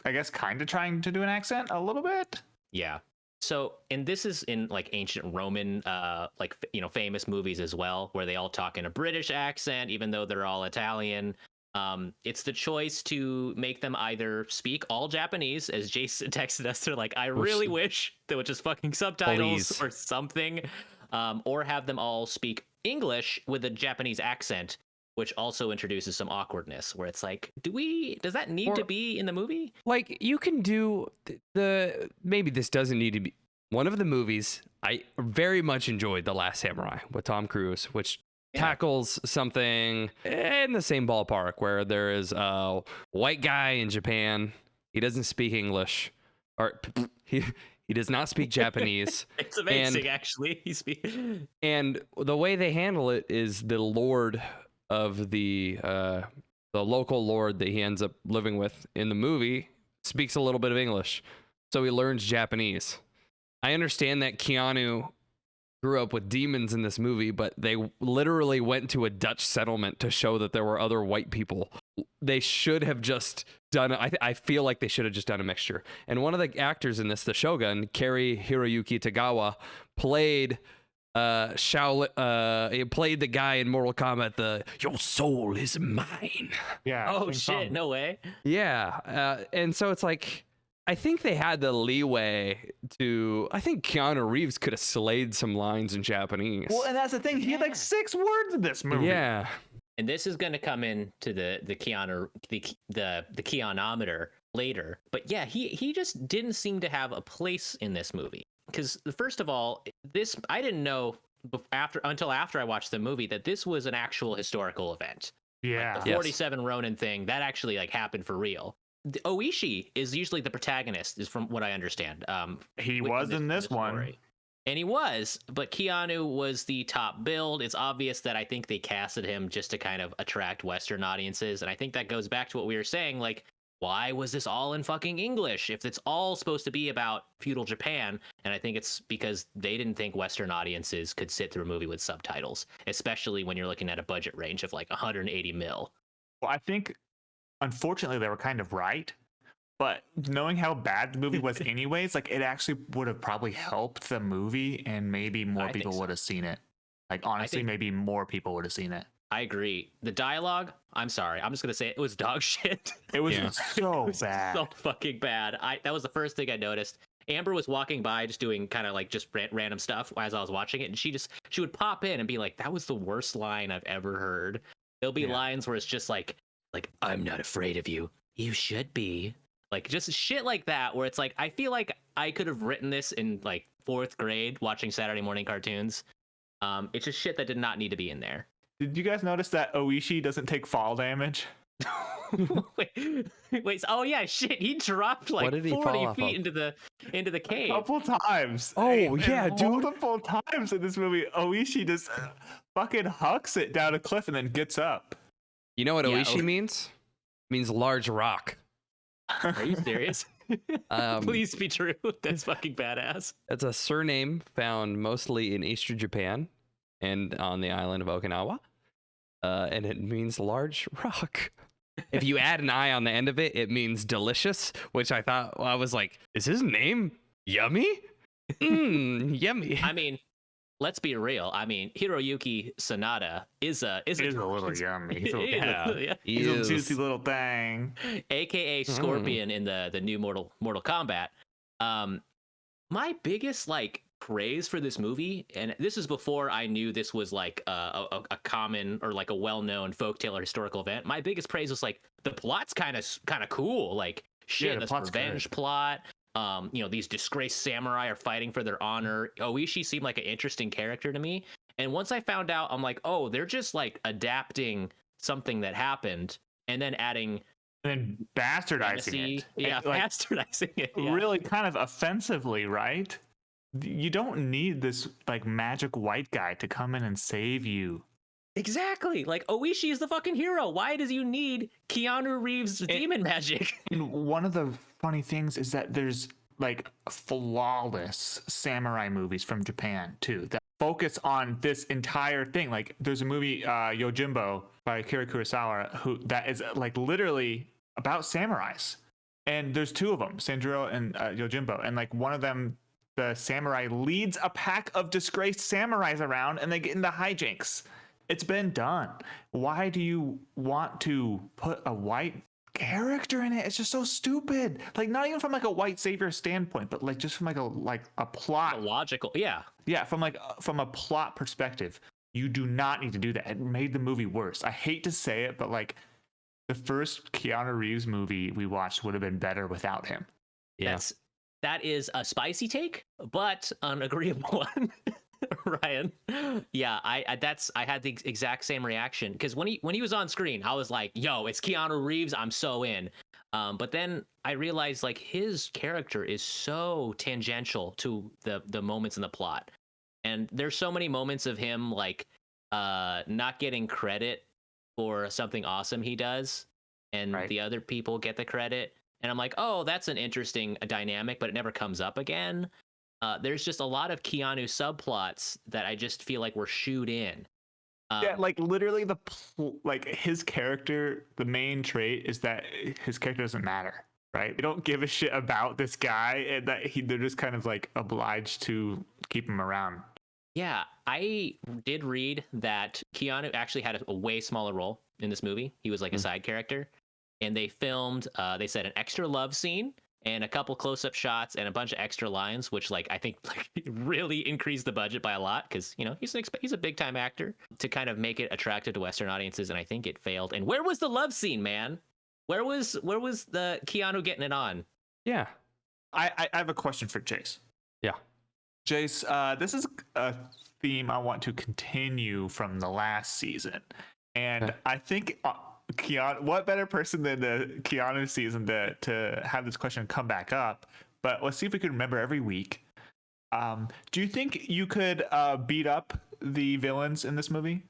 I guess, kind of trying to do an accent a little bit. Yeah. So, and this is in like ancient Roman, like, famous movies as well, where they all talk in a British accent, even though they're all Italian. It's the choice to make them either speak all Japanese, as Jason texted us. They're like, I really wish there was just fucking subtitles or something, or have them all speak English with a Japanese accent, which also introduces some awkwardness where it's like, does that need to be in the movie? Like, you can do maybe this doesn't need to be one of the movies. I very much enjoyed The Last Samurai with Tom Cruise, which tackles something in the same ballpark where there is a white guy in Japan. He doesn't speak English, or he does not speak Japanese. It's amazing, actually. And the way they handle it is the lord of the local lord that he ends up living with in the movie speaks a little bit of English, so he learns Japanese. I understand that Keanu grew up with demons in this movie, but they literally went to a Dutch settlement to show that there were other white people. They should have just done I feel like they should have just done a mixture. And one of the actors in this, the Shogun, Kari Hiroyuki Tagawa, played he played the guy in Mortal Kombat, your soul is mine. Yeah. Oh shit, no way. Yeah. And so it's like, I think they had the leeway I think Keanu Reeves could have slayed some lines in Japanese. Well, and that's the thing. He had like 6 words in this movie. Yeah. And this is going to come into the Keanu, the Keanometer later. But yeah, he just didn't seem to have a place in this movie. Because first of all, I didn't know until after I watched the movie that this was an actual historical event. Yeah. Like the 47 Ronin thing, that actually like happened for real. Oishi is usually the protagonist, is from what I understand. He was in this one. And he was, but Keanu was the top build. It's obvious that I think they casted him just to kind of attract Western audiences. And I think that goes back to what we were saying, like, why was this all in fucking English if it's all supposed to be about feudal Japan? And I think it's because they didn't think Western audiences could sit through a movie with subtitles, especially when you're looking at a budget range of like 180 mil. Well, I think, unfortunately, they were kind of right. But knowing how bad the movie was anyways, like, it actually would have probably helped the movie, and maybe more people would have seen it. Like, honestly, maybe more people would have seen it. I agree. The dialogue, I'm sorry, I'm just gonna say it was dog shit. It was so bad. So fucking bad. That was the first thing I noticed. Amber was walking by just doing kind of like just random stuff as I was watching it, and she would pop in and be like, that was the worst line I've ever heard. There'll be lines where it's just like I'm not afraid of you. You should be. Like just shit like that, where it's like I feel like I could have written this in like 4th grade watching Saturday morning cartoons. It's just shit that did not need to be in there. Did you guys notice that Oishi doesn't take fall damage? wait, oh yeah, shit, he dropped like did he 40 fall off feet of? into the A cave. couple times. Oh, yeah, dude. Multiple times in this movie, Oishi just fucking hucks it down a cliff and then gets up. You know what Yeah, Oishi means? It means large rock. Are you serious? Please be true. That's fucking badass. It's a surname found mostly in Eastern Japan and on the island of Okinawa. And it means large rock. If you add an I on the end of it, it means delicious, which I thought, I was like, is his name yummy? Yummy. I mean, let's be real. I mean, Hiroyuki Sanada is a little yummy. He's a little, yeah. he's a juicy little thing. AKA Scorpion in the new Mortal Kombat. My biggest like praise for this movie, and this is before I knew this was like a common or like a well-known folktale or historical event. My biggest praise was like the plot's kind of cool. Like shit, this revenge plot. These disgraced samurai are fighting for their honor. Oishi seemed like an interesting character to me. And once I found out, I'm like, oh, they're just like adapting something that happened and then adding and then bastardizing fantasy. it. Yeah, Like, bastardizing it. Yeah. really kind of offensively, right? You don't need this like magic white guy to come in and save you. Exactly. Like Oishi is the fucking hero. Why does you need Keanu Reeves' demon magic? And one of the funny things is that there's like flawless samurai movies from Japan too that focus on this entire thing. Like there's a movie Yojimbo by Akira Kurosawa that is like literally about samurais. And there's 2 of them, Sanjuro and Yojimbo. And like one of them, the samurai leads a pack of disgraced samurais around and they get into hijinks. It's been done. Why do you want to put a white character in it? It's just so stupid. Like not even from like a white savior standpoint, but like just from like a plot. Logical. Yeah. Yeah, from a plot perspective. You do not need to do that. It made the movie worse. I hate to say it, but like the first Keanu Reeves movie we watched would have been better without him. Yeah. That is a spicy take, but an agreeable one. Ryan. Yeah, I had the exact same reaction because when he was on screen, I was like, yo, it's Keanu Reeves, I'm so in. But then I realized like his character is so tangential to the moments in the plot. And there's so many moments of him like not getting credit for something awesome he does, and the other people get the credit. And I'm like, oh, that's an interesting dynamic, but it never comes up again. There's just a lot of Keanu subplots that I just feel like were shooed in. Yeah, like literally like his character, the main trait is that his character doesn't matter, right? They don't give a shit about this guy, and that they're just kind of like obliged to keep him around. Yeah, I did read that Keanu actually had a way smaller role in this movie. He was like a side character. And they filmed, they said, an extra love scene and a couple close-up shots and a bunch of extra lines, which like I think like really increased the budget by a lot because he's a big-time actor to kind of make it attractive to Western audiences, and I think it failed. And where was the love scene, man? Where was the Keanu getting it on? Yeah. I have a question for Chase. Yeah. Jace, this is a theme I want to continue from the last season, and I think Keanu, what better person than the Keanu season to have this question come back up? But let's see if we can remember every week. Do you think you could beat up the villains in this movie?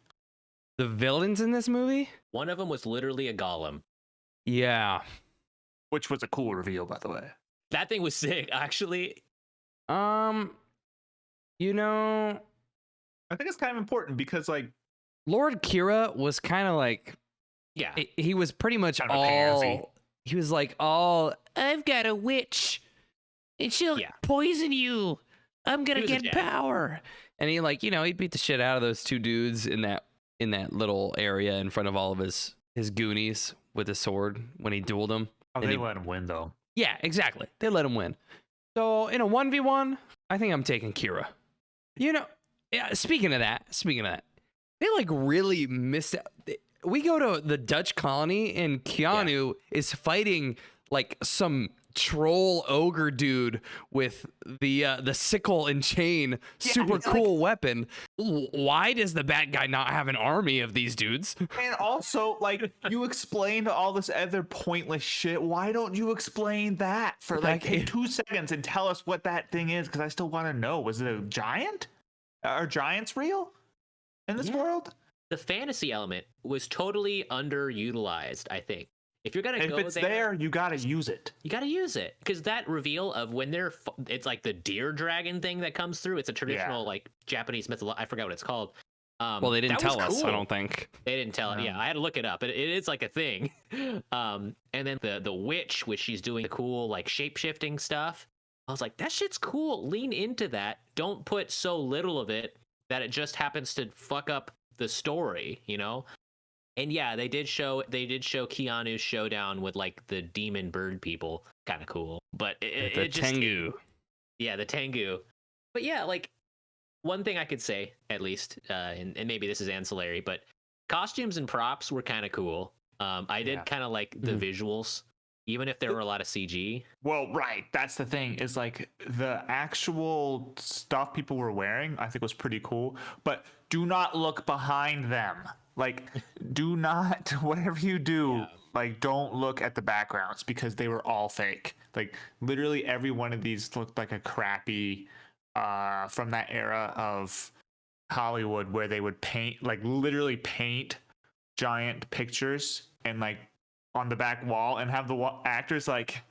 The villains in this movie? One of them was literally a golem. Yeah. Which was a cool reveal, by the way. That thing was sick, actually. I think it's kind of important because like Lord Kira was kind of like, yeah, he was pretty much kind of a pansy. He was like, I've got a witch and she'll poison you. I'm gonna get power. And he like, he beat the shit out of those 2 dudes in that little area in front of all of his goonies with his sword when he dueled them. Oh, they let him win though. Yeah, exactly. They let him win. So in a 1v1, I think I'm taking Kira. Speaking of that, they like really missed out. We go to the Dutch colony and Keanu is fighting like some troll ogre dude with the sickle and chain, super cool weapon. Why does the bad guy not have an army of these dudes? And also, like, you explained all this other pointless shit. Why don't you explain that for like take 2 seconds and tell us what that thing is? Because I still want to know. Was it a giant? Are giants real in this world? The fantasy element was totally underutilized, I think. If you're gonna go if it's there, you gotta use it. You gotta use it, because that reveal of when it's like the deer dragon thing that comes through. It's a traditional like Japanese mythology. I forgot what it's called. Well, they didn't tell us. I don't think they didn't tell. Yeah, I had to look it up. It is like a thing. And then the witch, which she's doing the cool like shape shifting stuff. I was like, that shit's cool. Lean into that. Don't put so little of it that it just happens to fuck up the story, you know? And yeah, they did show Keanu's showdown with like the demon bird people. Kind of cool. But it just Tengu. Yeah, the Tengu. But yeah, like one thing I could say, at least, and maybe this is ancillary, but costumes and props were kind of cool. I did kind of like the visuals, even if there were a lot of CG. Well, right. That's the thing, is like the actual stuff people were wearing, I think was pretty cool. But do not look behind them. Like, do not, whatever you do, like, don't look at the backgrounds, because they were all fake. Like, literally every one of these looked like a crappy, from that era of Hollywood where they would paint, like, literally paint giant pictures and, like, on the back wall and have the actors, like,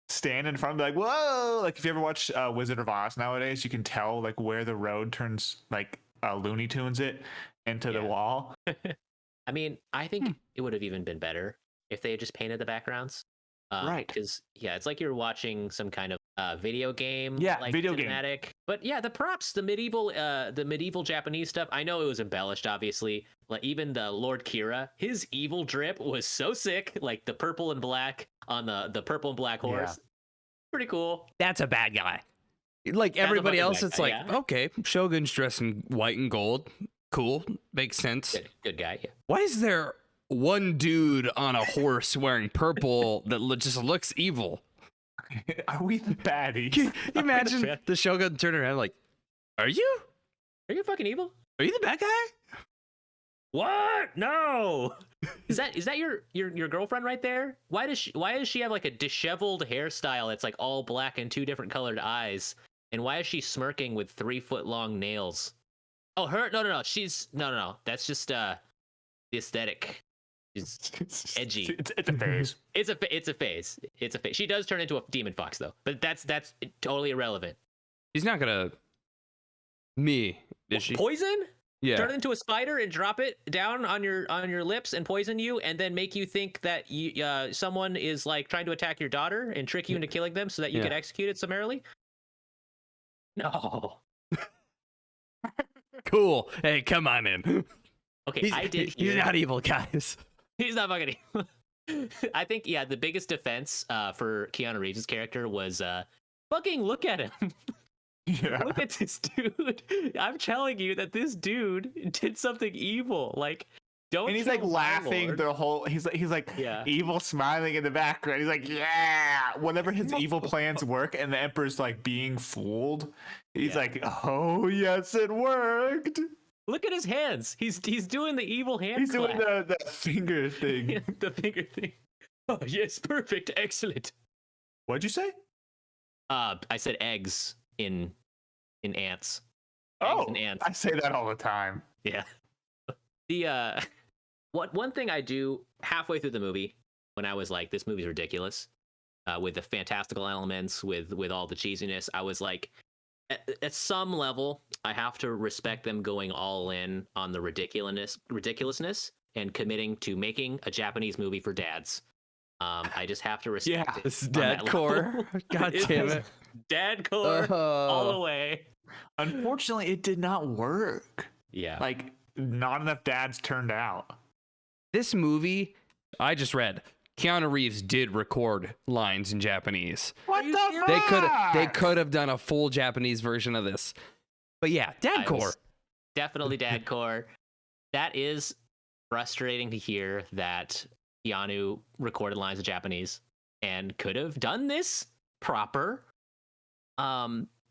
stand in front and be like, whoa! Like, if you ever watch Wizard of Oz nowadays, you can tell, like, where the road turns, like, Looney Tunes it into the wall. I mean, I think it would have even been better if they had just painted the backgrounds. Right. Because it's like you're watching some kind of video game. Yeah, like, video cinematic. Game. But yeah, the props, the medieval Japanese stuff. I know it was embellished, obviously. Like even the Lord Kira, his evil drip was so sick. Like the purple and black on the purple and black horse. Pretty cool. That's a bad guy. Like everybody else, it's like, okay, Shogun's dressed in white and gold. Cool. Makes sense. Good guy, yeah. Why is there one dude on a horse wearing purple that just looks evil? Are we the baddies? Can you imagine the Shogun turning around like, Are you fucking evil? Are you the bad guy? What? No. Is that your girlfriend right there? Why does she have like a disheveled hairstyle that's like all black and 2 different colored eyes? And why is she smirking with 3-foot-long nails? Oh, her? No. She's no. That's just the aesthetic. She's edgy. It's a phase. It's a phase. She does turn into a demon fox though, but that's totally irrelevant. She's not gonna is she? Poison? Yeah. Turn it into a spider and drop it down on your lips and poison you, and then make you think that someone is like trying to attack your daughter and trick you into killing them so that you get executed summarily? No. Cool. Hey, come on in. Okay, He's not evil, guys. He's not fucking evil. I think the biggest defense for Keanu Reeves' character was fucking look at him. Yeah. Look at this dude. I'm telling you that this dude did something evil. Like, don't. And he's like laughing the whole. He's like evil, smiling in the background. He's like, yeah. Whenever his evil plans work, and the Emperor's like being fooled, he's like, oh yes, it worked. Look at his hands. He's doing the evil hand. He's doing the finger thing. The finger thing. Oh yes, perfect, excellent. What'd you say? I said eggs in ants. Oh, and ants. I say that all the time. Yeah. The one thing I do halfway through the movie when I was like, this movie's ridiculous, with the fantastical elements, with all the cheesiness, I was like, at some level, I have to respect them going all in on the ridiculousness and committing to making a Japanese movie for dads. I just have to respect it. This is dadcore. God damn it. Dadcore all the way. Unfortunately, it did not work. Yeah. Like, not enough dads turned out. This movie, I just read, Keanu Reeves did record lines in Japanese. What the fuck? They could have done a full Japanese version of this. But yeah, dadcore. Definitely dadcore. That is frustrating to hear that Keanu recorded lines in Japanese and could have done this proper,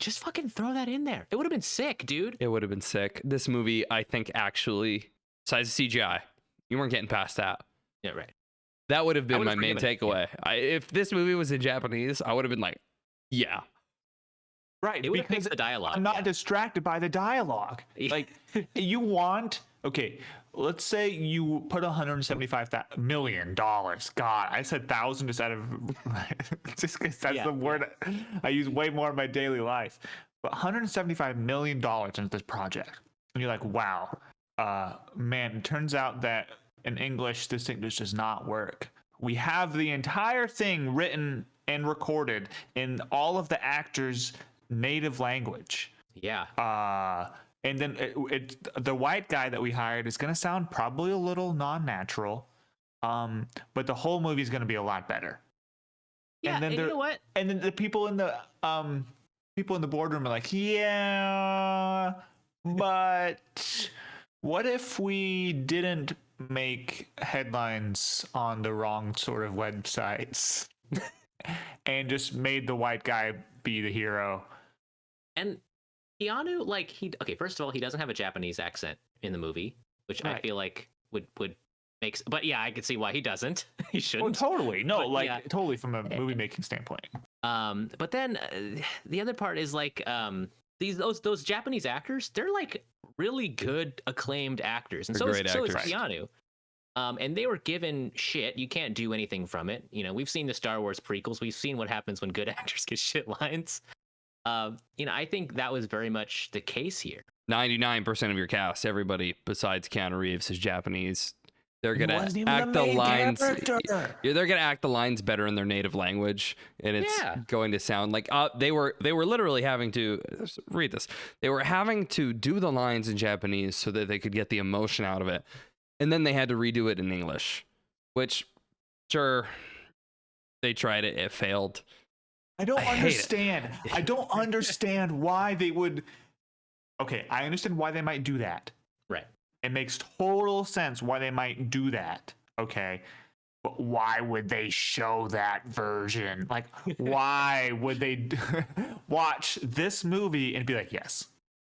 just fucking throw that in there. It would have been sick, dude. It would have been sick. This movie, I think, actually, besides the CGI, you weren't getting past that. Yeah, right. That would have been would've my main forgiven it, takeaway. If this movie was in Japanese, I would have been like, yeah. Right, It would have because fixed the dialogue. I'm not yeah. distracted by the dialogue. Like, you want, okay, let's say you put $175 million. God, I said 1,000 just out of, just because that's Yeah, the word I use way more in my daily life. But $175 million into this project. And you're like, wow, man, it turns out that in English, this English does not work. We have the entire thing written and recorded in all of the actors' native language. Yeah. And then the white guy that we hired is going to sound probably a little non-natural, but the whole movie is going to be a lot better. Yeah, and you know what? And then the people in the boardroom are like, yeah, but what if we didn't make headlines on the wrong sort of websites and just made the white guy be the hero? And Keanu, like, okay, first of all, he doesn't have a Japanese accent in the movie, which I Right. feel like would make, but yeah, I can see why he doesn't. He Oh, shouldn't. totally. No, But, like, yeah. totally from a movie making standpoint. But then the other part is like, those Japanese actors, they're like really good, acclaimed actors, and They're so great is actors. Keanu. And they were given shit. You can't do anything from it. You know, we've seen the Star Wars prequels. We've seen what happens when good actors get shit lines. You know, I think that was very much the case here. 99% of your cast, everybody besides Keanu Reeves, is Japanese. They're gonna wasn't even act the the main lines. character. Yeah, they're gonna act the lines better in their native language, and it's Yeah. going to sound like they were literally having to read this. They were having to do the lines in Japanese so that they could get the emotion out of it, and then they had to redo it in English, which, sure, they tried it. It failed. I don't I hate it. understand. I don't understand why they would. Okay, I understand why they might do that. Right. It makes total sense why they might do that. Okay. But why would they show that version? Like, why would they watch this movie and be like, yes,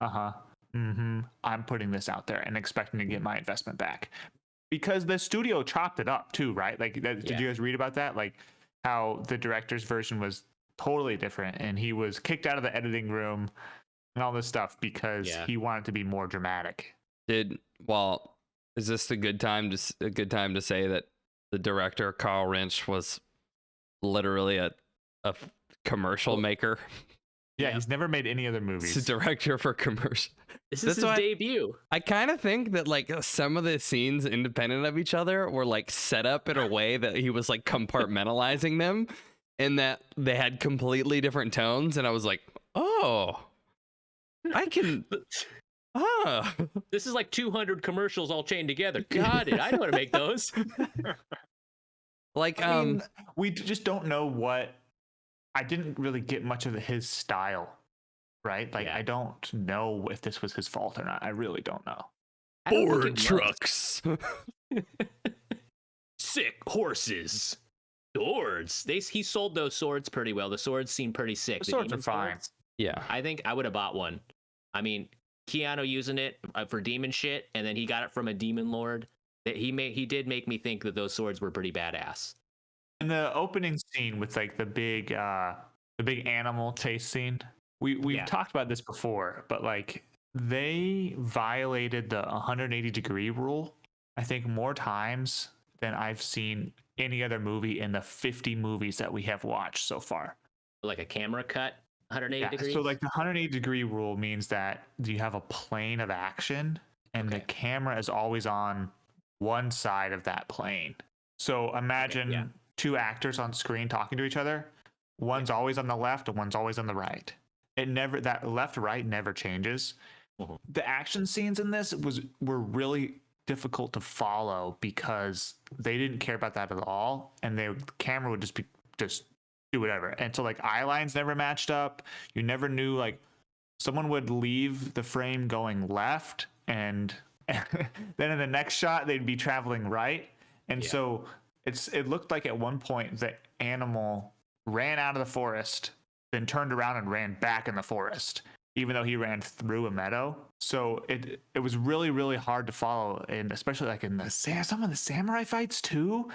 I'm putting this out there and expecting to get my investment back? Because the studio chopped it up too, right? Like, did you guys read about that? Like, how the director's version was totally different and he was kicked out of the editing room and all this stuff because he wanted to be more dramatic. Is this a good time to say that the director Carl Rinch was literally a commercial maker? Yeah, he's never made any other movies. He's a director for commercial. This is his debut. I kind of think that like some of the scenes independent of each other were like set up in a way that he was like compartmentalizing them and that they had completely different tones. And I was like, oh, I can. This is like 200 commercials all chained together. Got it. I know how to make those. Like, I mean, we just don't know what. I didn't really get much of his style, right? Like, I don't know if this was his fault or not. I really don't know. Ford trucks. Sick horses. Swords. He sold those swords pretty well. The swords seem pretty sick. The swords are fine. Swords, Yeah. I think I would have bought one. I mean, Keanu using it for demon shit, and then he got it from a demon lord. That he did make me think that those swords were pretty badass. In the opening scene with like the big animal chase scene, we've talked about this before, but like they violated the 180-degree rule, I think, more times than I've seen any other movie in the 50 movies that we have watched so far. Like a camera cut, 180 degrees. So like the 180-degree rule means that you have a plane of action and the camera is always on one side of that plane. So imagine two actors on screen talking to each other. One's always on the left and one's always on the right. That left right never changes. The action scenes in this were really difficult to follow because they didn't care about that at all, and the camera would just do whatever. And so like eye lines never matched up. You never knew, like, someone would leave the frame going left and then in the next shot they'd be traveling right. And so it looked like at one point the animal ran out of the forest, then turned around and ran back in the forest, even though he ran through a meadow. So it was really, really hard to follow, and especially like in some of the samurai fights too.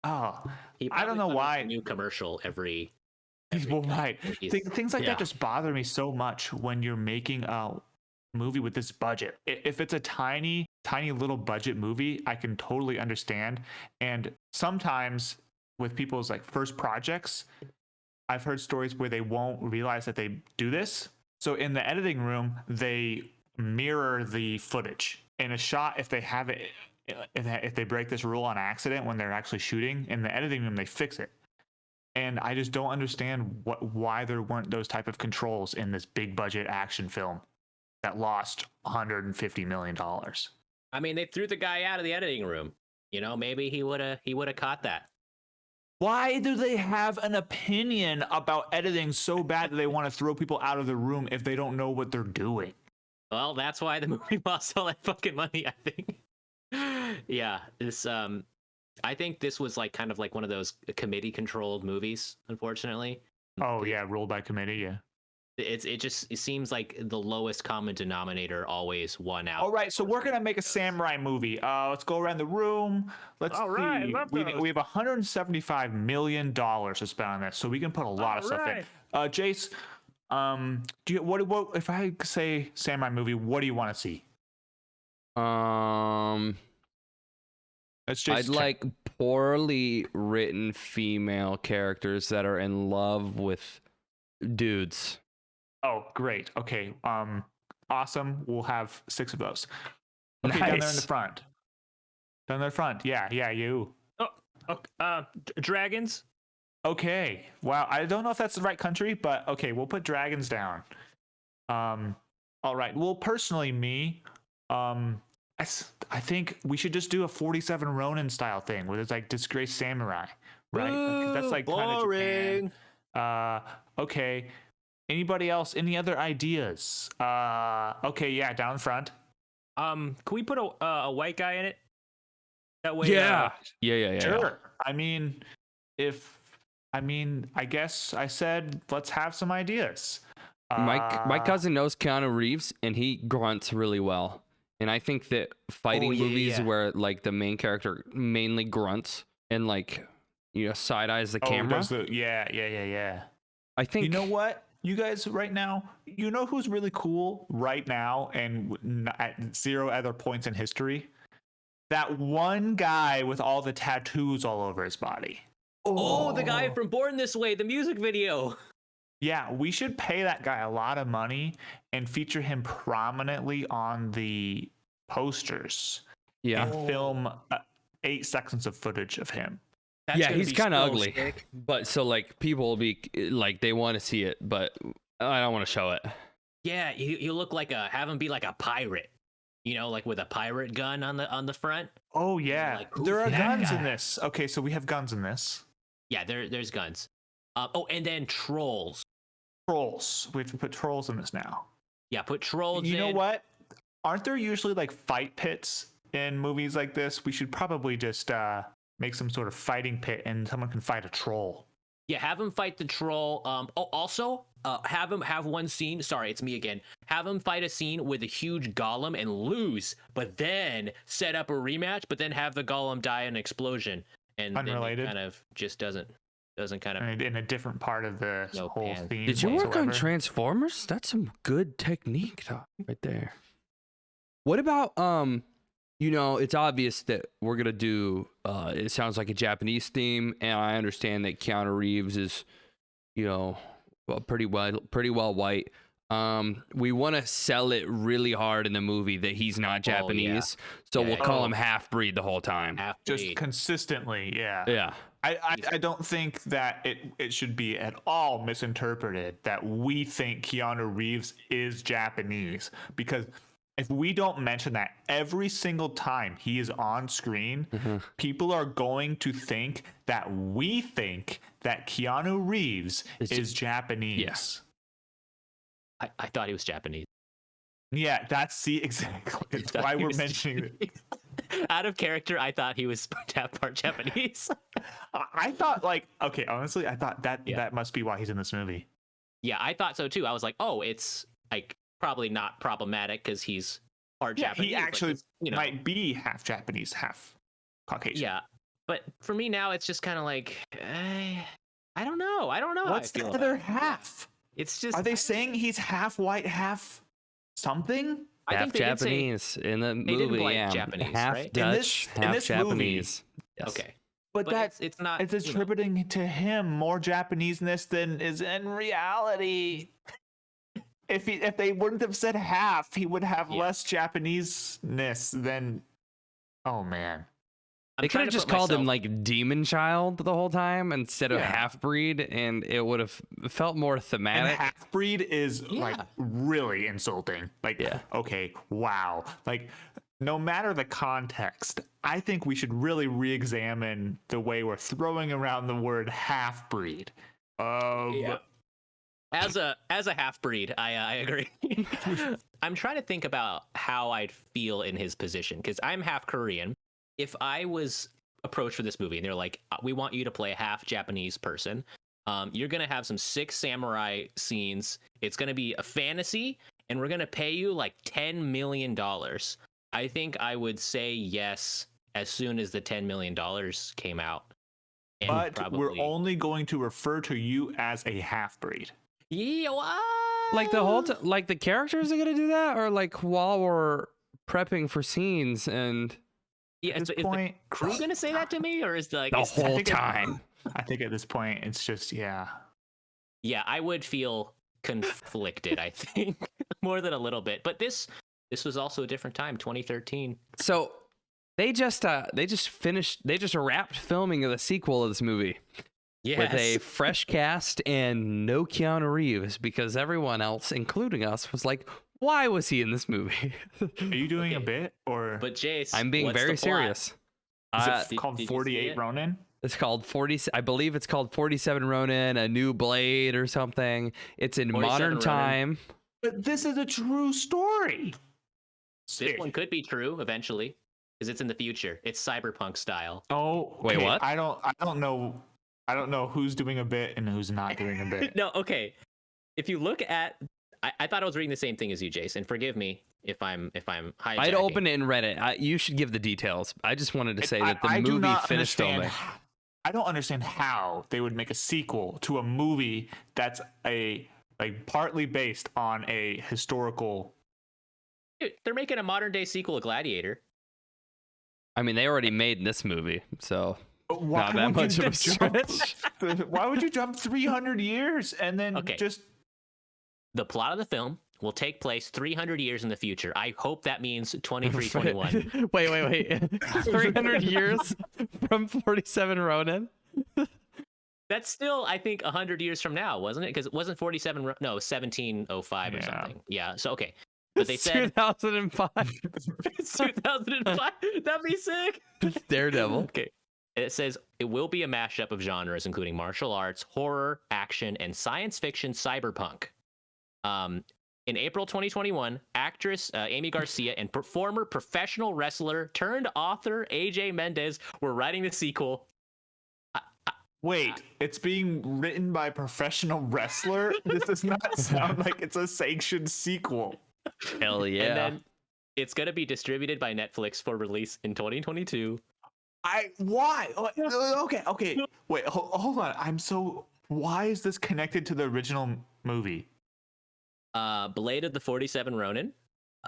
Oh, I don't know why. A new commercial every Well, right. Things like Yeah. that just bother me so much when you're making a movie with this budget. If it's a tiny little budget movie, I can totally understand. And sometimes with people's like first projects, I've heard stories where they won't realize that they do this. So in the editing room, they mirror the footage in a shot. If they have it, if they break this rule on accident when they're actually shooting in the editing room, they fix it. And I just don't understand why there weren't those type of controls in this big budget action film that lost $150 million. I mean, they threw the guy out of the editing room. You know, maybe he would have caught that. Why do they have an opinion about editing so bad that they want to throw people out of the room if they don't know what they're doing? Well, that's why the movie lost all that fucking money, I think. Yeah, I think this was like kind of like one of those committee controlled movies, unfortunately. Oh yeah, ruled by committee, yeah. It seems like the lowest common denominator always won out. All right, so we're gonna make a samurai movie. Let's go around the room. Let's All right, see. love We those. have $175 million to spend on this, so we can put a lot of stuff in. Jace, do you what if I say samurai movie? What do you want to see? Let's just I'd check. like poorly written female characters that are in love with dudes. Oh, great. Okay. Awesome. We'll have 6 of those. Okay, down there in the Nice. front. Down there in the front. Yeah, you. Dragons. Okay. Wow. I don't know if that's the right country, but okay, we'll put dragons down. All right. Well, personally, me, I think we should just do a 47 Ronin style thing where it's like disgraced samurai, right? 'Cause that's like kind of boring. Japan. Okay. Anybody else? Any other ideas? Okay, yeah, down front. Can we put a white guy in it? That way. Yeah. Yeah. Sure. I mean, I guess I said let's have some ideas. My cousin knows Keanu Reeves, and he grunts really well. And I think that fighting movies where like the main character mainly grunts and like side eyes the camera. Yeah. I think You know what? You guys right now, you know who's really cool right now and at 0 other points in history? That one guy with all the tattoos all over his body. Oh, the guy from Born This Way, the music video. Yeah, we should pay that guy a lot of money and feature him prominently on the posters. Yeah. And film 8 seconds of footage of him. That's Yeah, gonna he's be kind of so ugly. sick. But so like people will be like they want to see it, but I don't want to show it. Yeah, you look like have him be like a pirate. Like with a pirate gun on the front. Oh yeah, Like, who's there are that guns guy? in this. Okay, so we have guns in this. Yeah, there's guns. And then trolls. Trolls. We have to put trolls in this now. Yeah, put trolls in. You know what? Aren't there usually like fight pits in movies like this? We should probably just make some sort of fighting pit and someone can fight a troll. Yeah, have him fight the troll. Also, have one scene. Sorry, it's me again. Have him fight a scene with a huge golem and lose, but then set up a rematch. But then have the golem die in an explosion, and Unrelated. Then it kind of just doesn't kind of. And in a different part of the No whole pan. theme. Did you work on whatsoever. Transformers? That's some good technique right there. What about it's obvious that we're gonna do it sounds like a Japanese theme, and I understand that Keanu Reeves is, pretty well white. We want to sell it really hard in the movie that he's not Japanese, so Yeah, we'll yeah. call him half breed the whole time. Just consistently, yeah. Yeah. I don't think that it should be at all misinterpreted that we think Keanu Reeves is Japanese, because if we don't mention that every single time he is on screen, people are going to think that we think that Keanu Reeves is Japanese. Yes. I thought he was Japanese. Yeah, that's exactly. It's Thought why he we're was mentioning it. Out of character, I thought he was part Japanese. I thought like okay, honestly, I thought that Yeah. that must be why he's in this movie. Yeah, I thought so too. I was like, oh, it's like probably not problematic because he's part Yeah, Japanese. he like, actually it's, you know, might be half Japanese, half Caucasian. yeah. But for me now, it's just kind of like, I don't know. I don't know. What's how I the feel other about it. half? It's just. Are they saying he's half white, half something? I Half think they did say Japanese in the they didn't movie, like yeah. Japanese, Half right? Dutch, In half this movie. Japanese. Yes. okay, But, but that's it's not. it's you know, attributing to him more Japaneseness than is in reality. If they wouldn't have said half, he would have Yeah. less Japaneseness than. Oh man. I'm They could trying have to just put called him myself- like Demon Child the whole time instead of Yeah. half breed, and it would have felt more And thematic. half breed is like Yeah. really insulting. Like, Yeah. okay, wow. Like, no matter the context, I think we should really re-examine the way we're throwing around the word half breed. Yeah. As a half breed, I agree. I'm trying to think about how I'd feel in his position because I'm half Korean. If I was approached for this movie and they're like, "We want you to play a half Japanese person. You're gonna have some sick samurai scenes. It's gonna be a fantasy, and we're gonna pay you like $10 million." I think I would say yes as soon as the $10 million came out. And But we're only going to refer to you as a half breed. Yeah, Like the whole like the characters are gonna do that, or like while we're prepping for scenes and yeah. At Is this the point, crew gonna say that to me, or is the like the is- whole think it- time. I think at this point, it's just, yeah. Yeah, I would feel conflicted. I think more than a little bit, but this was also a different time, 2013. So they just wrapped filming of the sequel of this movie with a fresh cast and no Keanu Reeves because everyone else, including us, was like, "Why was he in this movie?" Are you doing a Okay. bit or But Jace, I'm being what's very the plot? serious. is it Did- called did you see 48 it? Ronin? It's called 40. I believe it's called 47 Ronin, a new blade or something. It's in 47 modern Ronin. time. But this is a true story. This one could be true eventually because it's in the future. It's cyberpunk style. Oh, Wait, okay, what? I don't know who's doing a bit and who's not doing a bit. No, okay. If you look at, I thought I was reading the same thing as you, Jason. Forgive me if I'm hijacking. I'd opened it and read it. You should give the details. I just wanted to say that the I do movie not finished understand. filming. I don't understand how they would make a sequel to a movie that's partly based on a historical. Dude, they're making a modern day sequel of Gladiator. I mean, they already made this movie, so Why not that would much you of a jump- stretch. Why would you jump 300 years and then Okay. just? The plot of the film will take place 300 years in the future. I hope that means 2321. wait. 300 years from 47 Ronin? That's still, I think, 100 years from now, wasn't it? Because it wasn't 1705 or Yeah. something. Yeah. So okay, but they It's said 2005. it's 2005. That'd be sick. Daredevil. Okay. It says it will be a mashup of genres, including martial arts, horror, action, and science fiction cyberpunk. In April 2021, actress Amy Garcia and former professional wrestler turned author AJ Mendez were writing the sequel. Wait, it's being written by a professional wrestler? This does not sound like it's a sanctioned sequel. Hell yeah. And then it's going to be distributed by Netflix for release in 2022. Why? Okay. Wait, hold on. Why is this connected to the original movie? Blade of the 47 Ronin.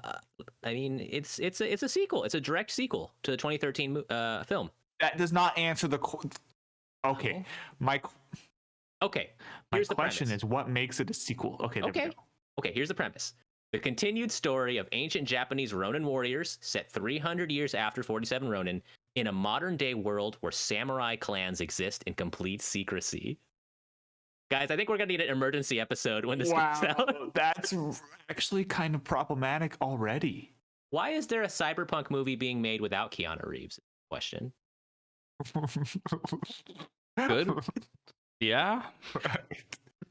I mean, it's a sequel. It's a direct sequel to the 2013 film. That does not answer the. Okay, my Okay, here's the question premise. is, what makes it a sequel? Okay, there we Okay. go. Okay, here's the premise. The continued story of ancient Japanese Ronin warriors set 300 years after 47 Ronin in a modern day world where samurai clans exist in complete secrecy. Guys, I think we're going to need an emergency episode when this comes out. Wow, that's actually kind of problematic already. Why is there a cyberpunk movie being made without Keanu Reeves? Question. Good. Yeah.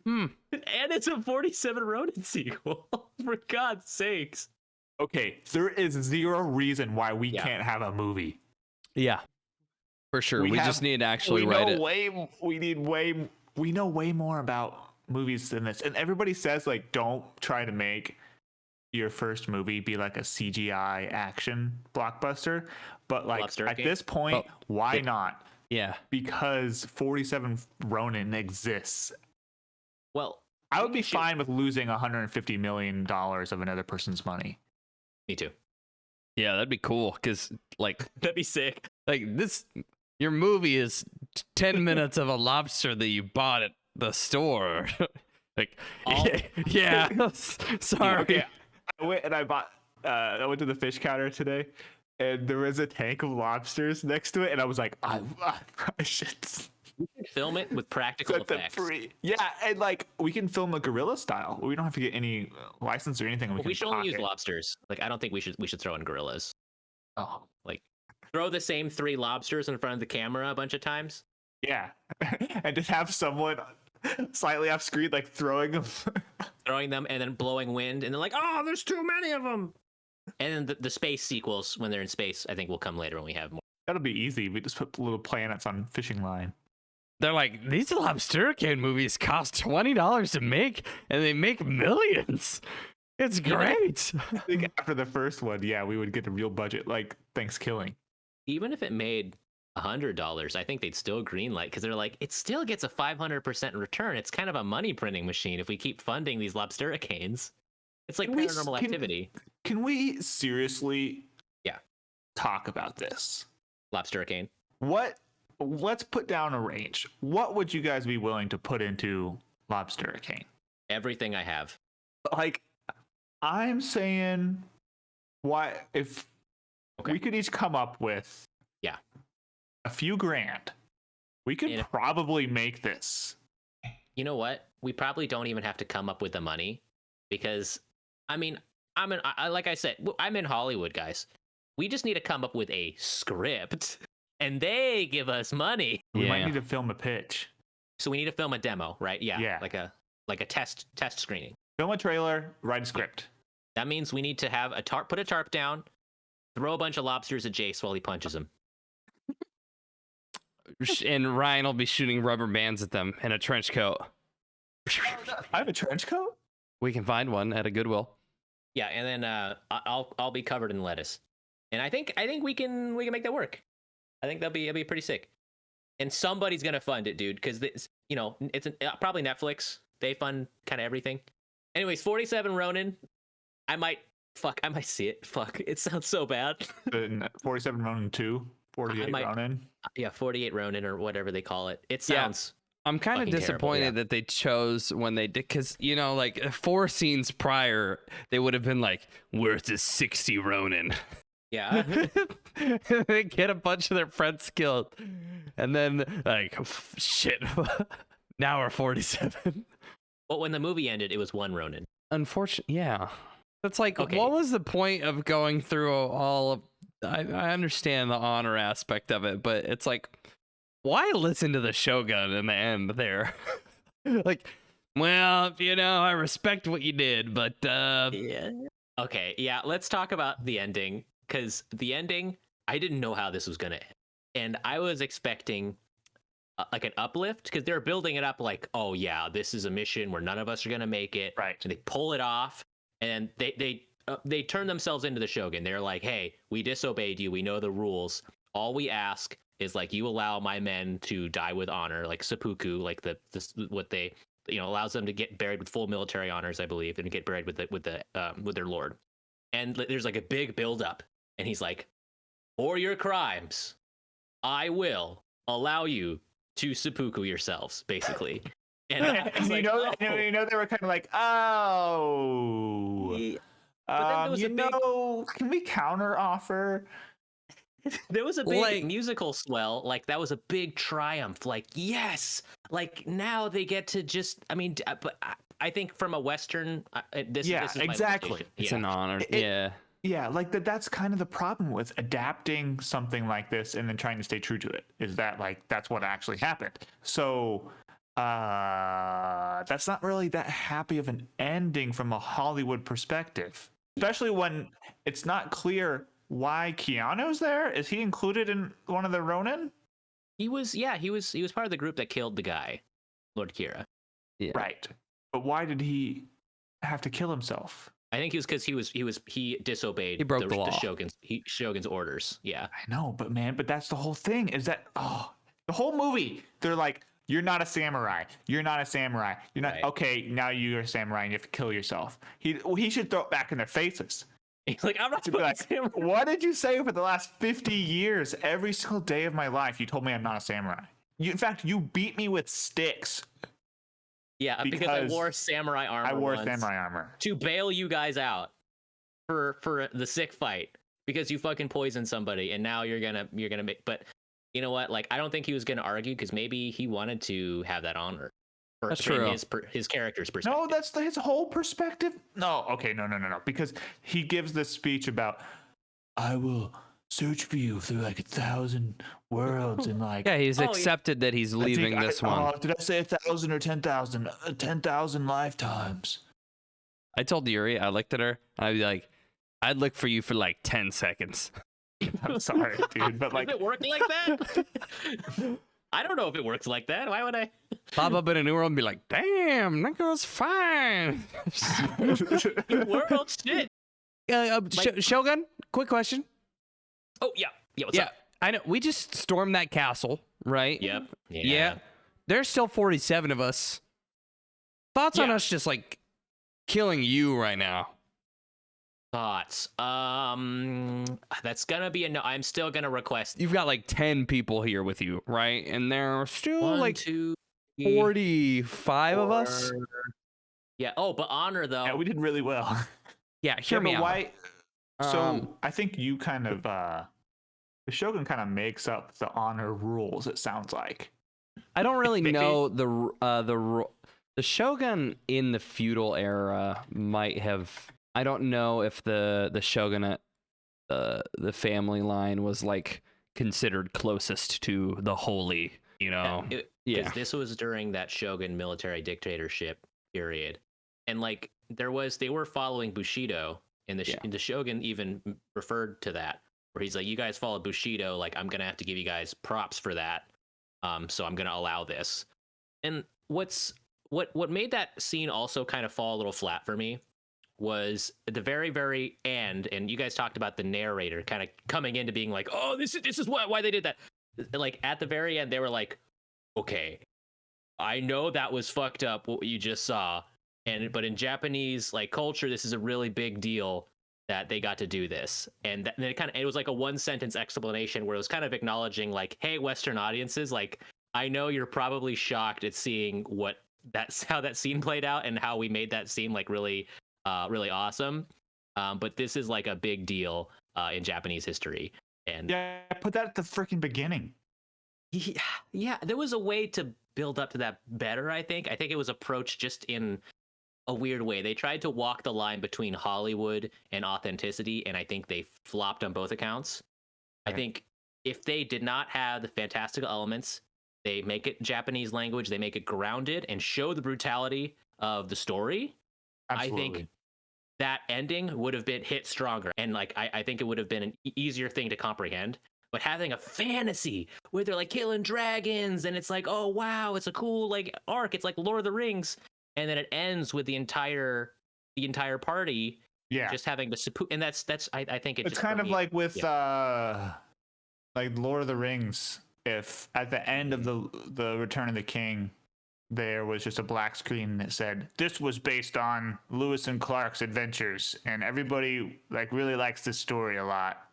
And it's a 47 Ronin sequel. For God's sakes. Okay, there is zero reason why we Yeah. can't have a movie. Yeah, for sure. We just need to actually write it. We know way more about movies than this. And everybody says, like, don't try to make your first movie be like a CGI action blockbuster. But like Lobster at King? this point, Oh, why wait. not? Yeah. Because 47 Ronin exists. Well, I would we be can shoot- fine with losing $150 million of another person's money. Me too. Yeah, that'd be cool because That'd be sick. this your movie is 10 minutes of a lobster that you bought at the store. Like All- yeah. Sorry. Okay, I went to the fish counter today, and there was a tank of lobsters next to it, and I was like, I should Film it with practical set them effects. free. Yeah, and like we can film a gorilla style. We don't have to get any license or anything. Well, we can should only use pocket. lobsters. Like, I don't think we should throw in gorillas. Oh, Like, throw the same 3 lobsters in front of the camera a bunch of times. yeah, and just have someone slightly off screen, like throwing them. Throwing them and then blowing wind, and they're like, "Oh, there's too many of them." And then the space sequels, when they're in space, I think will come later when we have more. That'll be easy. We just put little planets on fishing line. They're like, these Lobster King movies cost $20 to make, and they make millions. It's great. I think after the first one, yeah, we would get a real budget like Thanksgiving. Even if it made $100, I think they'd still greenlight because they're like, it still gets a 500% return. It's kind of a money printing machine if we keep funding these lobstericanes. It's like paranormal activity. Can we seriously Yeah. talk about this? Lobstericane. Let's put down a range. What would you guys be willing to put into Lobstericane? Everything I have. Like, I'm saying, if Okay. we could each come up with a few grand, we could And if- probably make this. You know what? We probably don't even have to come up with the money because, I mean, like I said, I'm in Hollywood, guys. We just need to come up with a script, and they give us money. We might Yeah. need to film a pitch. So we need to film a demo, right? Yeah. Yeah. Like a test screening. Film a trailer, write a script. That means we need to have put a tarp down, throw a bunch of lobsters at Jace while he punches him. And Ryan will be shooting rubber bands at them in a trench coat. I have a trench coat? We can find one at a Goodwill. Yeah, and then I'll be covered in lettuce. And I think we can make that work. I think that'll be pretty sick. And somebody's gonna fund it, dude, because it's probably Netflix. They fund kind of everything. Anyways, 47 Ronin. I might see it. Fuck, it sounds so bad. 47 Ronin 2, 48 might- Ronin. Yeah, 48 Ronin or whatever they call it. It sounds. I'm kind of Fucking terrible, disappointed yeah. that they chose when they did, because, like 4 scenes prior, they would have been like, where's the 60 Ronin? Yeah. They get a bunch of their friends killed. And then, like, shit, now we're 47. But when the movie ended, it was 1 Ronin. Unfortunately, yeah. That's like, Okay. what was the point of going through all of. I understand the honor aspect of it, but it's like, why listen to the Shogun in the end there? Like, well, I respect what you did, but Yeah. Okay, yeah, let's talk about the ending, because the ending, I didn't know how this was gonna end, and I was expecting like an uplift, because they're building it up like, oh yeah, this is a mission where none of us are gonna make it, Right. and they pull it off, and they turn themselves into the Shogun. They're like, hey, we disobeyed you, we know the rules, all we ask is like you allow my men to die with honor, like seppuku, like what they allows them to get buried with full military honors, I believe, and get buried with their lord. And there's like a big buildup, and he's like, for your crimes, I will allow you to seppuku yourselves, basically. And I was like, oh. they were kind of like, oh. Yeah. But then there was a big- Can we counter offer? There was a big Like- musical swell, like that was a big triumph, like yes, like now they get to just, but I think from a Western, this is my exactly. limitation. it's Yeah. an honor. It- Yeah. Yeah, like that's kind of the problem with adapting something like this and then trying to stay true to it, is that like that's what actually happened. So that's not really that happy of an ending from a Hollywood perspective. especially when it's not clear why Keanu's there. Is he included in one of the Ronin? He was part of the group that killed the guy, Lord Kira. Yeah. Right. But why did he have to kill himself? I think it was because he disobeyed He broke the law. Shogun's orders. Yeah. I know, but that's the whole thing. Is that the whole movie? They're like, you're not a samurai. You're not a samurai. You're not Right. okay. Now you're a samurai and you have to kill yourself. He should throw it back in their faces. He's like, I'm not To be like, samurai. what did you say for the last 50 years? Every single day of my life, you told me I'm not a samurai. In fact, you beat me with sticks. Yeah, because I wore samurai armor. I wore once samurai armor to bail you guys out for the sick fight because you fucking poisoned somebody, and now you're gonna make. But you know what? Like, I don't think he was gonna argue because maybe he wanted to have that honor. That's true. His character's perspective. No, that's his whole perspective. No, okay, no. Because he gives this speech about, I will search for you through like 1,000 worlds and like. Yeah, he's accepted that he's leaving this one. Did I say 1,000 or 10,000? 10,000 lifetimes. I told Yuri, I looked at her, and I'd be like, I'd look for you for like 10 seconds. I'm sorry, dude, but like. Does it work like that? I don't know if it works like that. Why would I? Pop up in a new world and be like, damn, that girl's fine. World shit. Shogun, quick question. Oh yeah. What's up? I know. We just stormed that castle, right? Yep. Yeah. There's still 47 of us. Thoughts on us just like killing you right now? Thoughts. That's gonna be a no. I'm still gonna request. You've got like 10 people here with you, right? And there are still One, like 2, 45 of us. Yeah. Oh, but honor though. Yeah, we did really well. Yeah, hear me out. Why? So I think you kind of the Shogun kind of makes up the honor rules. It sounds like. I don't really know the Shogun in the feudal era might have. I don't know if the shogunate, the family line was like considered closest to the holy. You know. Because this was during that Shogun military dictatorship period, and like they were following Bushido, and the Shogun even referred to that, where he's like, you guys follow Bushido, like I'm gonna have to give you guys props for that, so I'm gonna allow this. And what made that scene also kind of fall a little flat for me was at the very, very end, and you guys talked about the narrator kind of coming into being like, oh, this is why they did that. Like at the very end, they were like, okay, I know that was fucked up what you just saw, but in Japanese like culture, this is a really big deal that they got to do this. And then it was like a one sentence explanation where it was kind of acknowledging like, hey, Western audiences, like I know you're probably shocked at seeing how that scene played out and how we made that seem like really really awesome, but this is like a big deal in Japanese history. And yeah, put that at the freaking beginning. Yeah, there was a way to build up to that better. I think it was approached just in a weird way. They tried to walk the line between Hollywood and authenticity, and I think they flopped on both accounts. Right. I think if they did not have the fantastical elements, they make it Japanese language, they make it grounded and show the brutality of the story. Absolutely. I think that ending would have been hit stronger, and like I think it would have been an easier thing to comprehend. But having a fantasy where they're like killing dragons, and it's like, oh wow, it's a cool like arc. It's like Lord of the Rings, and then it ends with the entire party, just having the and that's I think it's kind of like with like Lord of the Rings. If at the end of the Return of the King, there was just a black screen that said this was based on Lewis and Clark's adventures, and everybody like really likes this story a lot.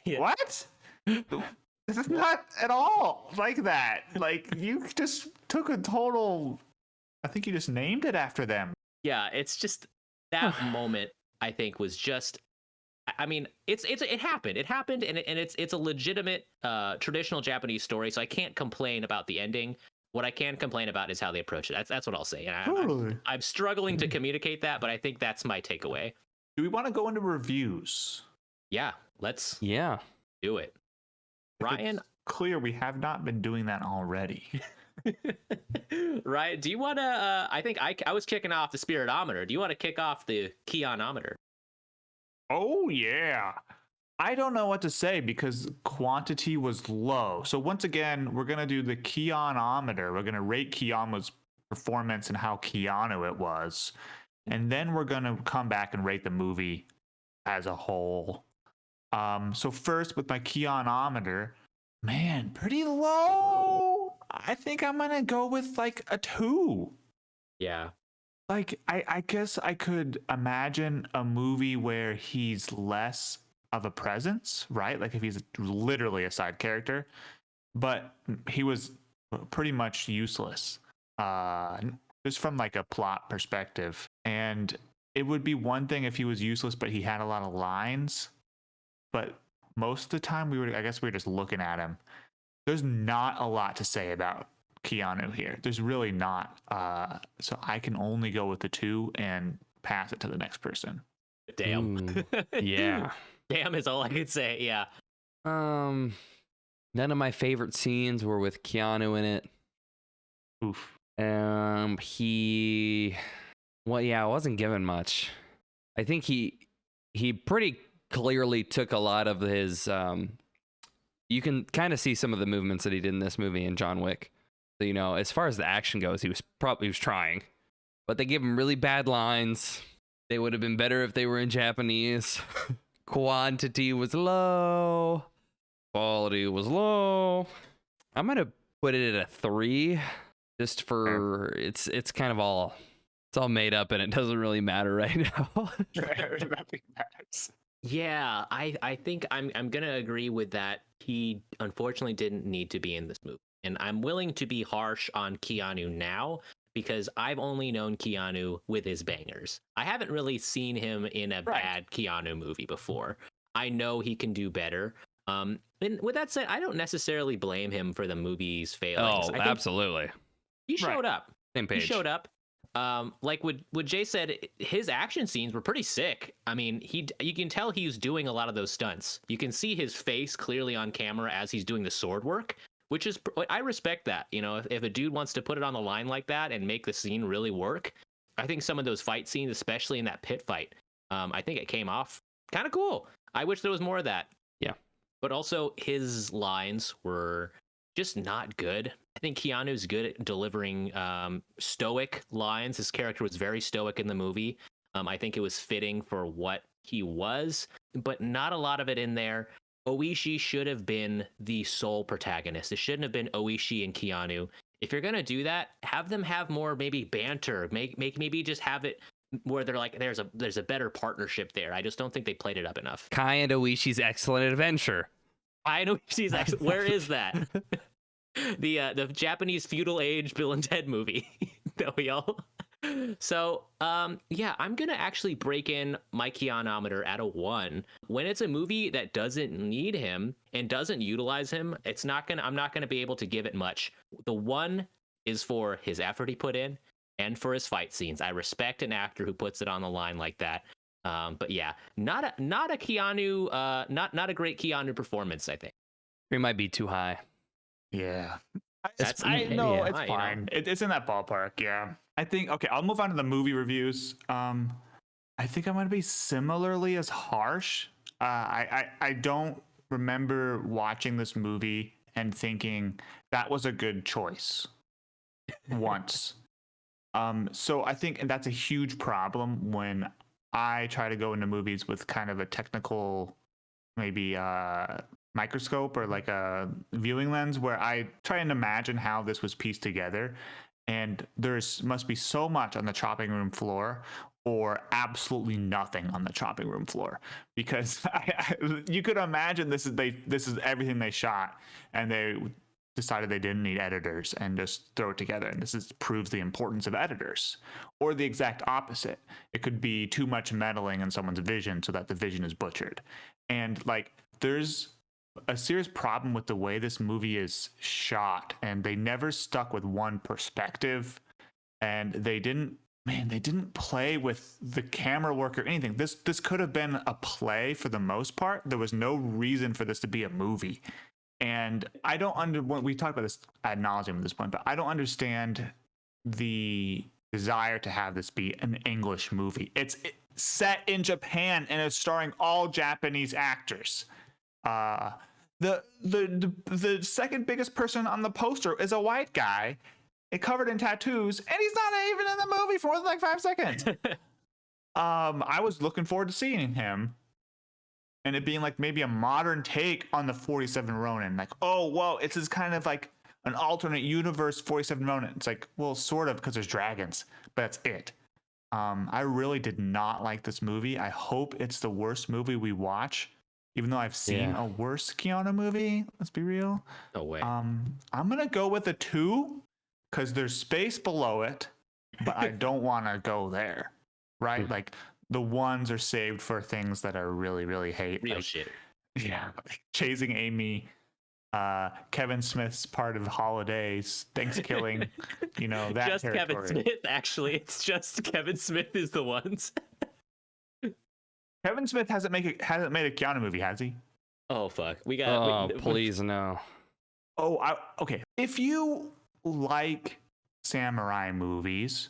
What? This is not at all like that. Like you just took a total. I think you just named it after them. Yeah, it's just that moment. I think was just. I mean, it happened. It happened, and it's a legitimate traditional Japanese story. So I can't complain about the ending. What I can complain about is how they approach it. That's what I'll say. And I'm struggling to communicate that, but I think that's my takeaway. Do we want to go into reviews? Yeah, let's. Do it. Ryan, it's clear we have not been doing that already. Ryan, do you want to? I think I was kicking off the spiritometer. Do you want to kick off the Keanometer? Oh yeah. I don't know what to say because quantity was low. So once again, we're gonna do the Keanuometer. We're gonna rate Keanu's performance and how Keanu it was, and then we're gonna come back and rate the movie as a whole. So first with my Keanuometer, man, pretty low. I think I'm gonna go with like a 2. Yeah. Like I guess I could imagine a movie where he's less of a presence, right? Like if he's literally a side character, but he was pretty much useless. Just from like a plot perspective. And it would be one thing if he was useless, but he had a lot of lines. But most of the time I guess we were just looking at him. There's not a lot to say about Keanu here. There's really not. So I can only go with the 2 and pass it to the next person. Damn. Yeah. Damn is all I could say. Yeah. None of my favorite scenes were with Keanu in it. Oof. I wasn't given much. I think he pretty clearly took a lot of his you can kind of see some of the movements that he did in this movie in John Wick. So, you know, as far as the action goes, he was trying, but they gave him really bad lines. They would have been better if they were in Japanese. Quantity was low. Quality was low. I'm gonna put it at a 3, just for it's kind of all made up and it doesn't really matter right now. Nothing matters. Yeah, I think I'm gonna agree with that. He unfortunately didn't need to be in this movie, and I'm willing to be harsh on Keanu now because I've only known Keanu with his bangers. I haven't really seen him in a bad Keanu movie before. I know he can do better. And with that said, I don't necessarily blame him for the movie's failings. Oh, absolutely. He showed up. Same page. He showed up. Like what Jay said, his action scenes were pretty sick. I mean, you can tell he's doing a lot of those stunts. You can see his face clearly on camera as he's doing the sword work, which is, I respect that. You know, if a dude wants to put it on the line like that and make the scene really work, I think some of those fight scenes, especially in that pit fight, I think it came off kind of cool. I wish there was more of that. Yeah. But also his lines were just not good. I think Keanu's good at delivering stoic lines. His character was very stoic in the movie. I think it was fitting for what he was, but not a lot of it in there. Oishi should have been the sole protagonist. It shouldn't have been Oishi and Keanu. If you're gonna do that, have them have more maybe banter. Maybe just have it where they're like there's a better partnership there. I just don't think they played it up enough. Kai and Oishi's Excellent Adventure. I know she's excellent. Where is that? The Japanese feudal age Bill and Ted movie that we all. So yeah, I'm gonna actually break in my Keanuometer at a 1. When it's a movie that doesn't need him and doesn't utilize him, I'm not gonna be able to give it much. The 1 is for his effort he put in and for his fight scenes. I respect an actor who puts it on the line like that. But yeah, not a Keanu, not a great Keanu performance, I think. 3 might be too high. Yeah. That's it's high, fine. It's in that ballpark. Yeah. I think, okay, I'll move on to the movie reviews. I think I'm going to be similarly as harsh. I don't remember watching this movie and thinking that was a good choice once. So I think, and that's a huge problem when I try to go into movies with kind of a technical, maybe microscope or like a viewing lens, where I try and imagine how this was pieced together. And must be so much on the chopping room floor or absolutely nothing on the chopping room floor, because you could imagine this is everything they shot, and they decided they didn't need editors and just throw it together. And proves the importance of editors. Or the exact opposite. It could be too much meddling in someone's vision so that the vision is butchered. And like, there's a serious problem with the way this movie is shot, and they never stuck with one perspective, and they didn't play with the camera work or anything. This could have been a play for the most part. There was no reason for this to be a movie. And I don't we talked about this ad nauseum at this point, but I don't understand the desire to have this be an English movie. set in Japan and it's starring all Japanese actors. The second biggest person on the poster is a white guy, covered in tattoos, and he's not even in the movie for more than like 5 seconds. I was looking forward to seeing him, and it being like maybe a modern take on the 47 Ronin. Like, oh, well, it's this kind of like an alternate universe 47 Ronin. It's like, well, sort of, because there's dragons, but that's it. I really did not like this movie. I hope it's the worst movie we watch, even though I've seen a worse Keanu movie. Let's be real. No way. I'm gonna go with a 2 because there's space below it, but I don't want to go there. Right? Like the ones are saved for things that I really, really hate. Real like, shit. Yeah, like Chasing Amy. Kevin Smith's part of Holidays, Thanksgiving, that just territory. Kevin Smith, actually. It's just Kevin Smith is the ones. Kevin Smith hasn't made a Keanu movie, has he? Oh fuck. We got Please no. Okay. If you like samurai movies,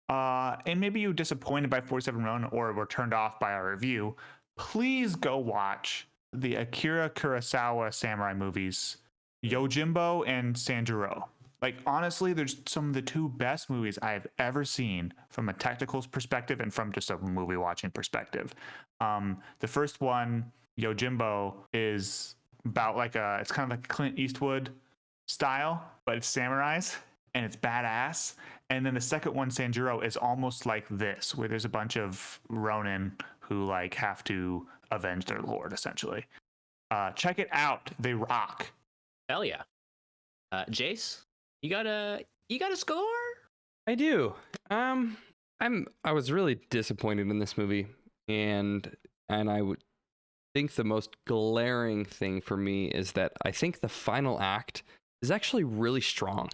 and maybe you were disappointed by 47 Ronin or were turned off by our review, please go watch the Akira Kurosawa samurai movies, Yojimbo and Sanjuro. Like, honestly, there's some of the 2 best movies I've ever seen from a technical perspective and from just a movie watching perspective. The first one, Yojimbo, is about it's kind of like Clint Eastwood style, but it's samurais and it's badass. And then the second one, Sanjuro, is almost like this, where there's a bunch of Ronin who have to avenge their lord, essentially. Check it out. They rock. Hell yeah. Jace, you got a score? I do. I was really disappointed in this movie, and I would think the most glaring thing for me is that I think the final act is actually really strong.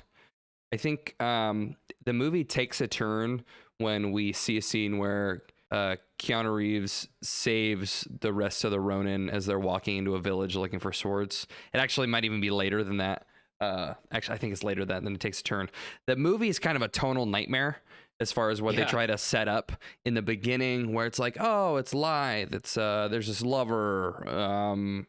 I think the movie takes a turn when we see a scene where Keanu Reeves saves the rest of the Ronin as they're walking into a village looking for swords. It actually might even be later than that. Actually, I think it's later than it takes a turn. The movie is kind of a tonal nightmare as far as what they try to set up in the beginning, where it's like, oh, it's live. It's there's this lover.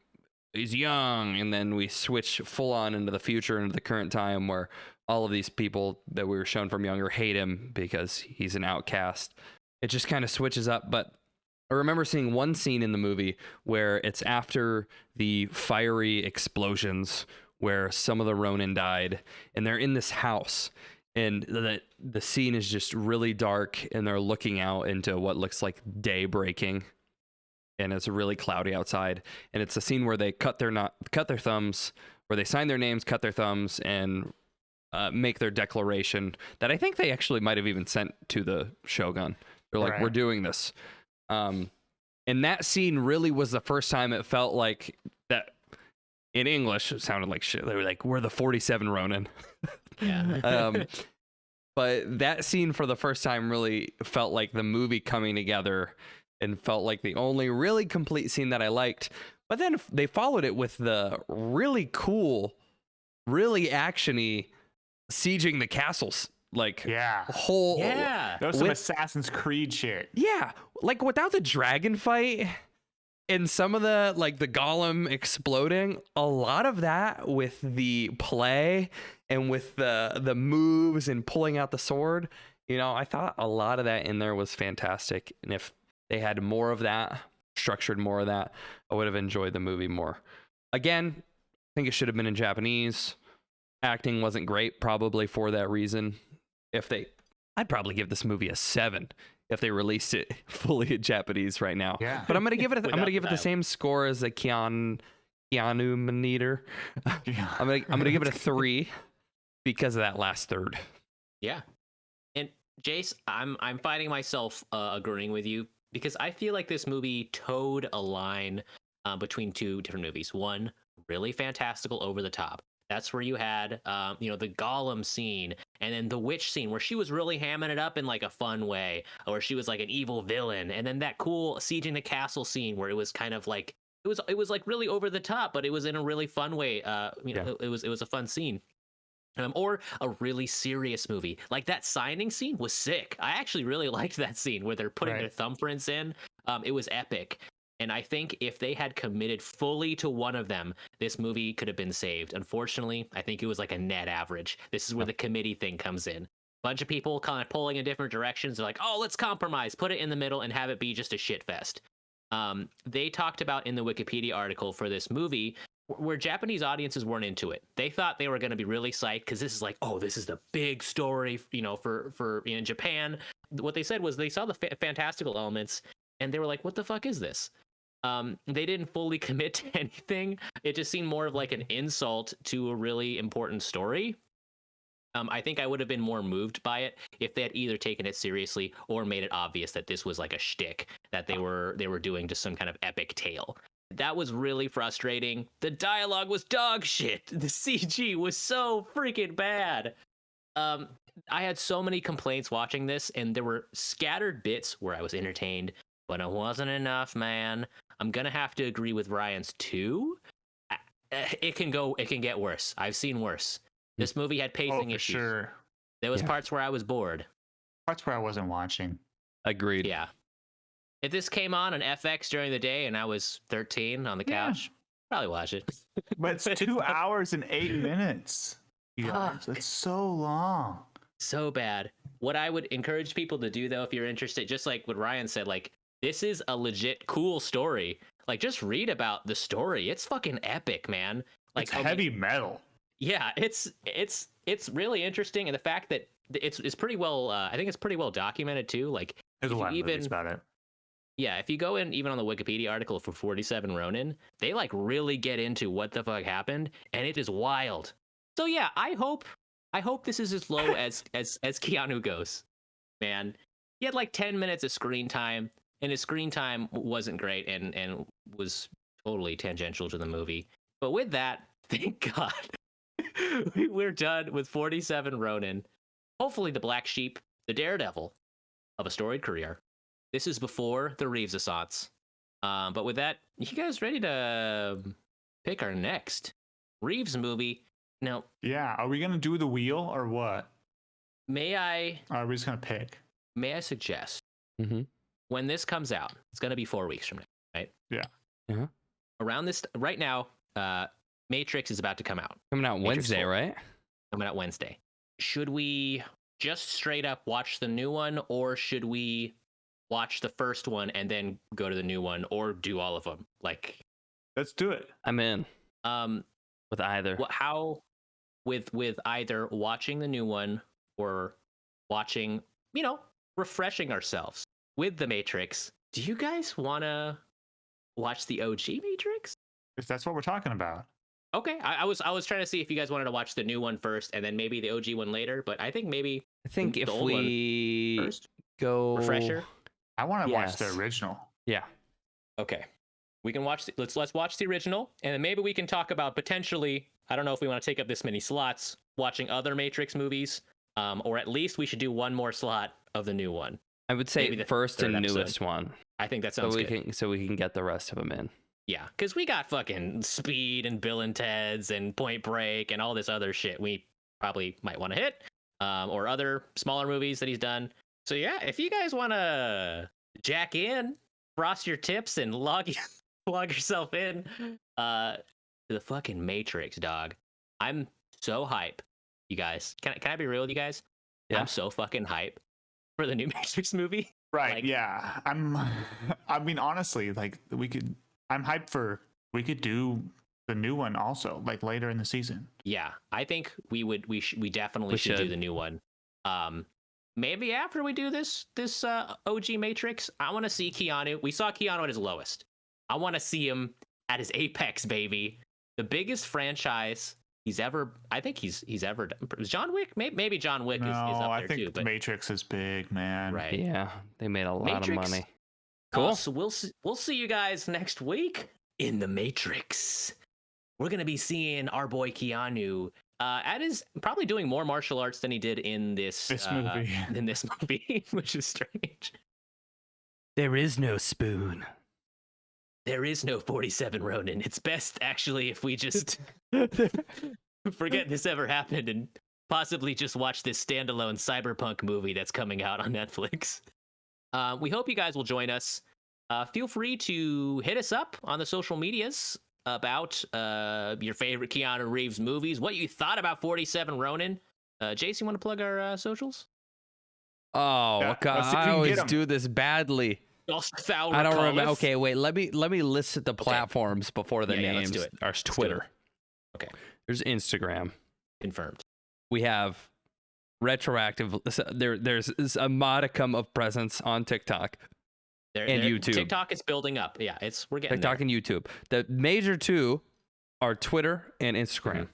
He's young, and then we switch full on into the future, into the current time, where all of these people that we were shown from younger hate him because he's an outcast. It just kind of switches up. But I remember seeing one scene in the movie where it's after the fiery explosions where some of the Ronin died, and they're in this house, and the scene is just really dark, and they're looking out into what looks like day breaking, and it's really cloudy outside. And it's a scene where they cut their thumbs, where they sign their names, cut their thumbs, and make their declaration that I think they actually might have even sent to the Shogun. They're like, we're doing this. And that scene really was the first time it felt like that. In English, it sounded like shit. They were like, we're the 47 Ronin. Yeah. But that scene for the first time really felt like the movie coming together, and felt like the only really complete scene that I liked. But then they followed it with the really cool, really actiony sieging the castles. There was some Assassin's Creed shit. Yeah, like without the dragon fight and some of the the golem exploding, a lot of that with the play and with the moves and pulling out the sword, I thought a lot of that in there was fantastic. And if they had more of that, structured more of that, I would have enjoyed the movie more. Again, I think it should have been in Japanese. Acting wasn't great, probably for that reason. I'd probably give this movie a 7 if they released it fully in Japanese right now. Yeah. But I'm gonna give it the same score as the Keanu Meter. I'm gonna give it a 3 because of that last third. Yeah. And Jace, I'm finding myself agreeing with you, because I feel like this movie towed a line between 2 different movies. One, really fantastical, over the top. That's where you had, the golem scene, and then the witch scene where she was really hamming it up in a fun way, or she was like an evil villain. And then that cool sieging the castle scene where it was kind of like, it was like really over the top, but it was in a really fun way. It was a fun scene. or a really serious movie. Like that signing scene was sick. I actually really liked that scene where they're putting their thumbprints in. It was epic. And I think if they had committed fully to one of them, this movie could have been saved. Unfortunately, I think it was like a net average. This is where the committee thing comes in. Bunch of people kind of pulling in different directions. They're like, oh, let's compromise, put it in the middle and have it be just a shit fest. They talked about in the Wikipedia article for this movie where Japanese audiences weren't into it. They thought they were going to be really psyched because this is like, oh, this is the big story, for in Japan. What they said was they saw the fantastical elements and they were like, what the fuck is this? They didn't fully commit to anything. It just seemed more of like an insult to a really important story. I think I would have been more moved by it if they had either taken it seriously or made it obvious that this was like a shtick, that they were doing just some kind of epic tale. That was really frustrating. The dialogue was dog shit. The CG was so freaking bad. I had so many complaints watching this, and there were scattered bits where I was entertained, but it wasn't enough, man. I'm gonna have to agree with Ryan's too. It can get worse. I've seen worse. This movie had pacing issues. Sure. There was parts where I was bored. Parts where I wasn't watching. Agreed. Yeah. If this came on FX during the day and I was 13 on the couch, probably watch it. But it's 2 hours and 8 minutes. Yeah, it's so long. So bad. What I would encourage people to do, though, if you're interested, just like what Ryan said, like, this is a legit cool story. Like, just read about the story. It's fucking epic, man. Like, It's heavy metal. Yeah, it's really interesting, and the fact that it's pretty well, I think it's pretty well documented too. Like, There's a lot of movies about it. Yeah, if you go in even on the Wikipedia article for 47 Ronin, they like really get into what the fuck happened, and it is wild. So yeah, I hope this is as low as Keanu goes. Man, he had like 10 minutes of screen time, and his screen time wasn't great and was totally tangential to the movie. But with that, thank God, we're done with 47 Ronin. Hopefully the black sheep, the daredevil of a storied career. This is before the Reeves Assance. But with that, you guys ready to pick our next Reeves movie? Now, Yeah. Are we gonna do the wheel or what? may I Are we just gonna pick? suggest Mm-hmm. when this comes out, it's going to be 4 weeks from now, right? Yeah. Uh-huh. Around this right now, Matrix is about to come out. Coming out Matrix Wednesday, 4. right? Coming out Wednesday. Should we just straight up watch the new one, or should we watch the first one and then go to the new one, or do all of them? Like, Let's do it. I'm in with either. how with either watching the new one or watching, refreshing ourselves with the Matrix. Do you guys want to watch the OG Matrix? If that's what we're talking about. Okay, I was trying to see if you guys wanted to watch the new one first and then maybe the OG one later, but I think maybe I think the if old one we first. go Refresher. I want to watch the Yes. original. Yeah. Okay, we can watch. Let's watch the original, and then maybe we can talk about potentially. I don't know if we want to take up this many slots watching other Matrix movies, or at least we should do one more slot of the new one. I would say Maybe the first third and episode. newest one. I think that So sounds we good. can get the rest of them in. Yeah, because we got fucking Speed and Bill and Ted's and Point Break and all this other shit we probably might want to hit, or other smaller movies that he's done. So yeah, if you guys want to jack in, frost your tips, and log yourself in to the fucking Matrix, dog. I'm so hype, you guys. Can I be real with you guys? Yeah. I'm so fucking hype for the new Matrix movie. Right. Like- yeah. I mean, honestly, like I'm hyped for. We could do the new one also, like later in the season. Yeah, I think we definitely We should do should. the new one. Maybe after we do this OG Matrix, I want to see Keanu. We saw Keanu at his lowest. I want to see him at his apex, baby. The biggest franchise he's ever. I think he's ever done. John Wick. Maybe John Wick No, is up I there think too. But Matrix is big, man. right. Yeah, they made a lot Matrix. of money. Cool. So we'll see you guys next week in the Matrix. We're gonna be seeing our boy Keanu at his probably doing more martial arts than he did in this movie. in this movie, which is strange. There is no spoon. There is no 47 Ronin. It's best actually if we just forget this ever happened and possibly just watch this standalone cyberpunk movie that's coming out on Netflix. We hope you guys will join us. Feel free to hit us up on the social medias about your favorite Keanu Reeves movies, what you thought about 47 Ronin. Jace, you want to plug our socials? Oh Yeah, God, let's see if we I can always get 'em. do this badly. I don't remember. Okay, wait. Let me list the platforms before the Yeah, let's names. do it. There's Twitter. Okay. There's Instagram. Confirmed. We have retroactive. There's a modicum of presence on TikTok and YouTube. TikTok is building up. Yeah, we're getting TikTok there. and YouTube. The major two are Twitter and Instagram.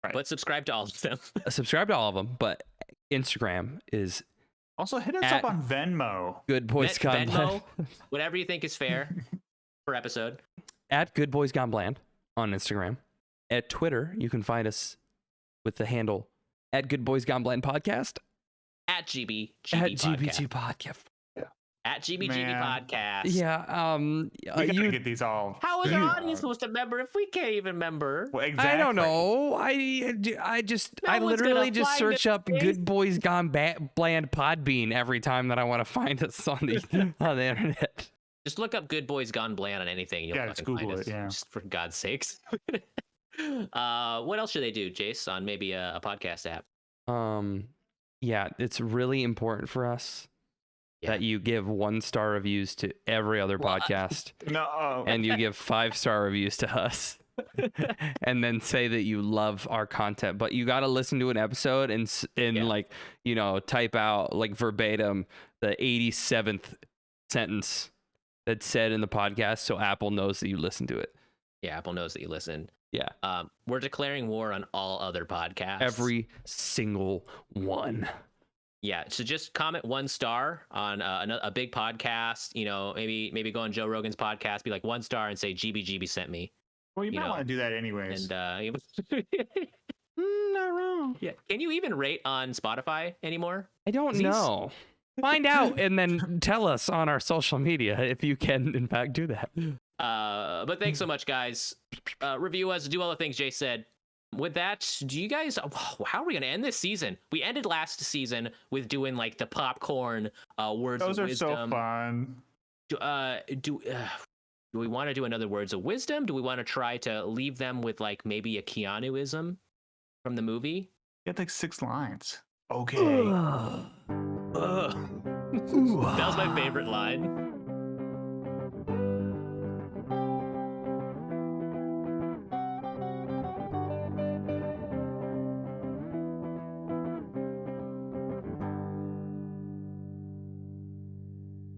Right. But subscribe to all of them. Subscribe to all of them, but Instagram is Also, hit us At- up on Venmo. Good Boys Gone Bland. Venmo, whatever you think is fair per episode. At Good Boys Gone Bland on Instagram. At Twitter, you can find us with the handle at Good Boys Gone Bland Podcast. At GBG At Podcast. GBG Podcast. At GBGB Man. Podcast. Yeah. We gotta You get these all. How is our Yeah. audience supposed to remember if we can't even remember? Well, exactly. I don't know. I No one's literally gonna just find search it, up Jace. Good Boys Gone Bland Podbean every time that I want to find us on the on the internet. Just look up Good Boys Gone Bland on anything. You'll Yeah, just fucking find Google us. it, yeah. Just for God's sakes. What else should they do, Jace, on maybe a podcast app? Yeah, it's really important for us that you give 1-star reviews to every other What? podcast, No. and you give 5-star reviews to us. And then say that you love our content, but you got to listen to an episode and like, you know, type out like verbatim the 87th sentence that's said in the podcast so Apple knows that you listen to it. Yeah, Apple knows that you listen. Yeah. We're declaring war on all other podcasts. Every single one. Yeah, so just comment 1 star on a big podcast. You know, maybe go on Joe Rogan's podcast, be like 1 star and say GBGB sent me. Well, you You might know, want to do that anyways. And Not wrong. yeah, can you even rate on Spotify anymore? I don't These- know. Find out and then tell us on our social media if you can, in fact, do that. But thanks so much, guys. Review us, do all the things Jay said. With that, do you guys? How are we gonna end this season? We ended last season with doing like the popcorn words Those of are so wisdom. fun. Do we want to do another words of wisdom? Do we want to try to leave them with like maybe a Keanuism from the movie? You had like 6 lines. Okay. That was my favorite line.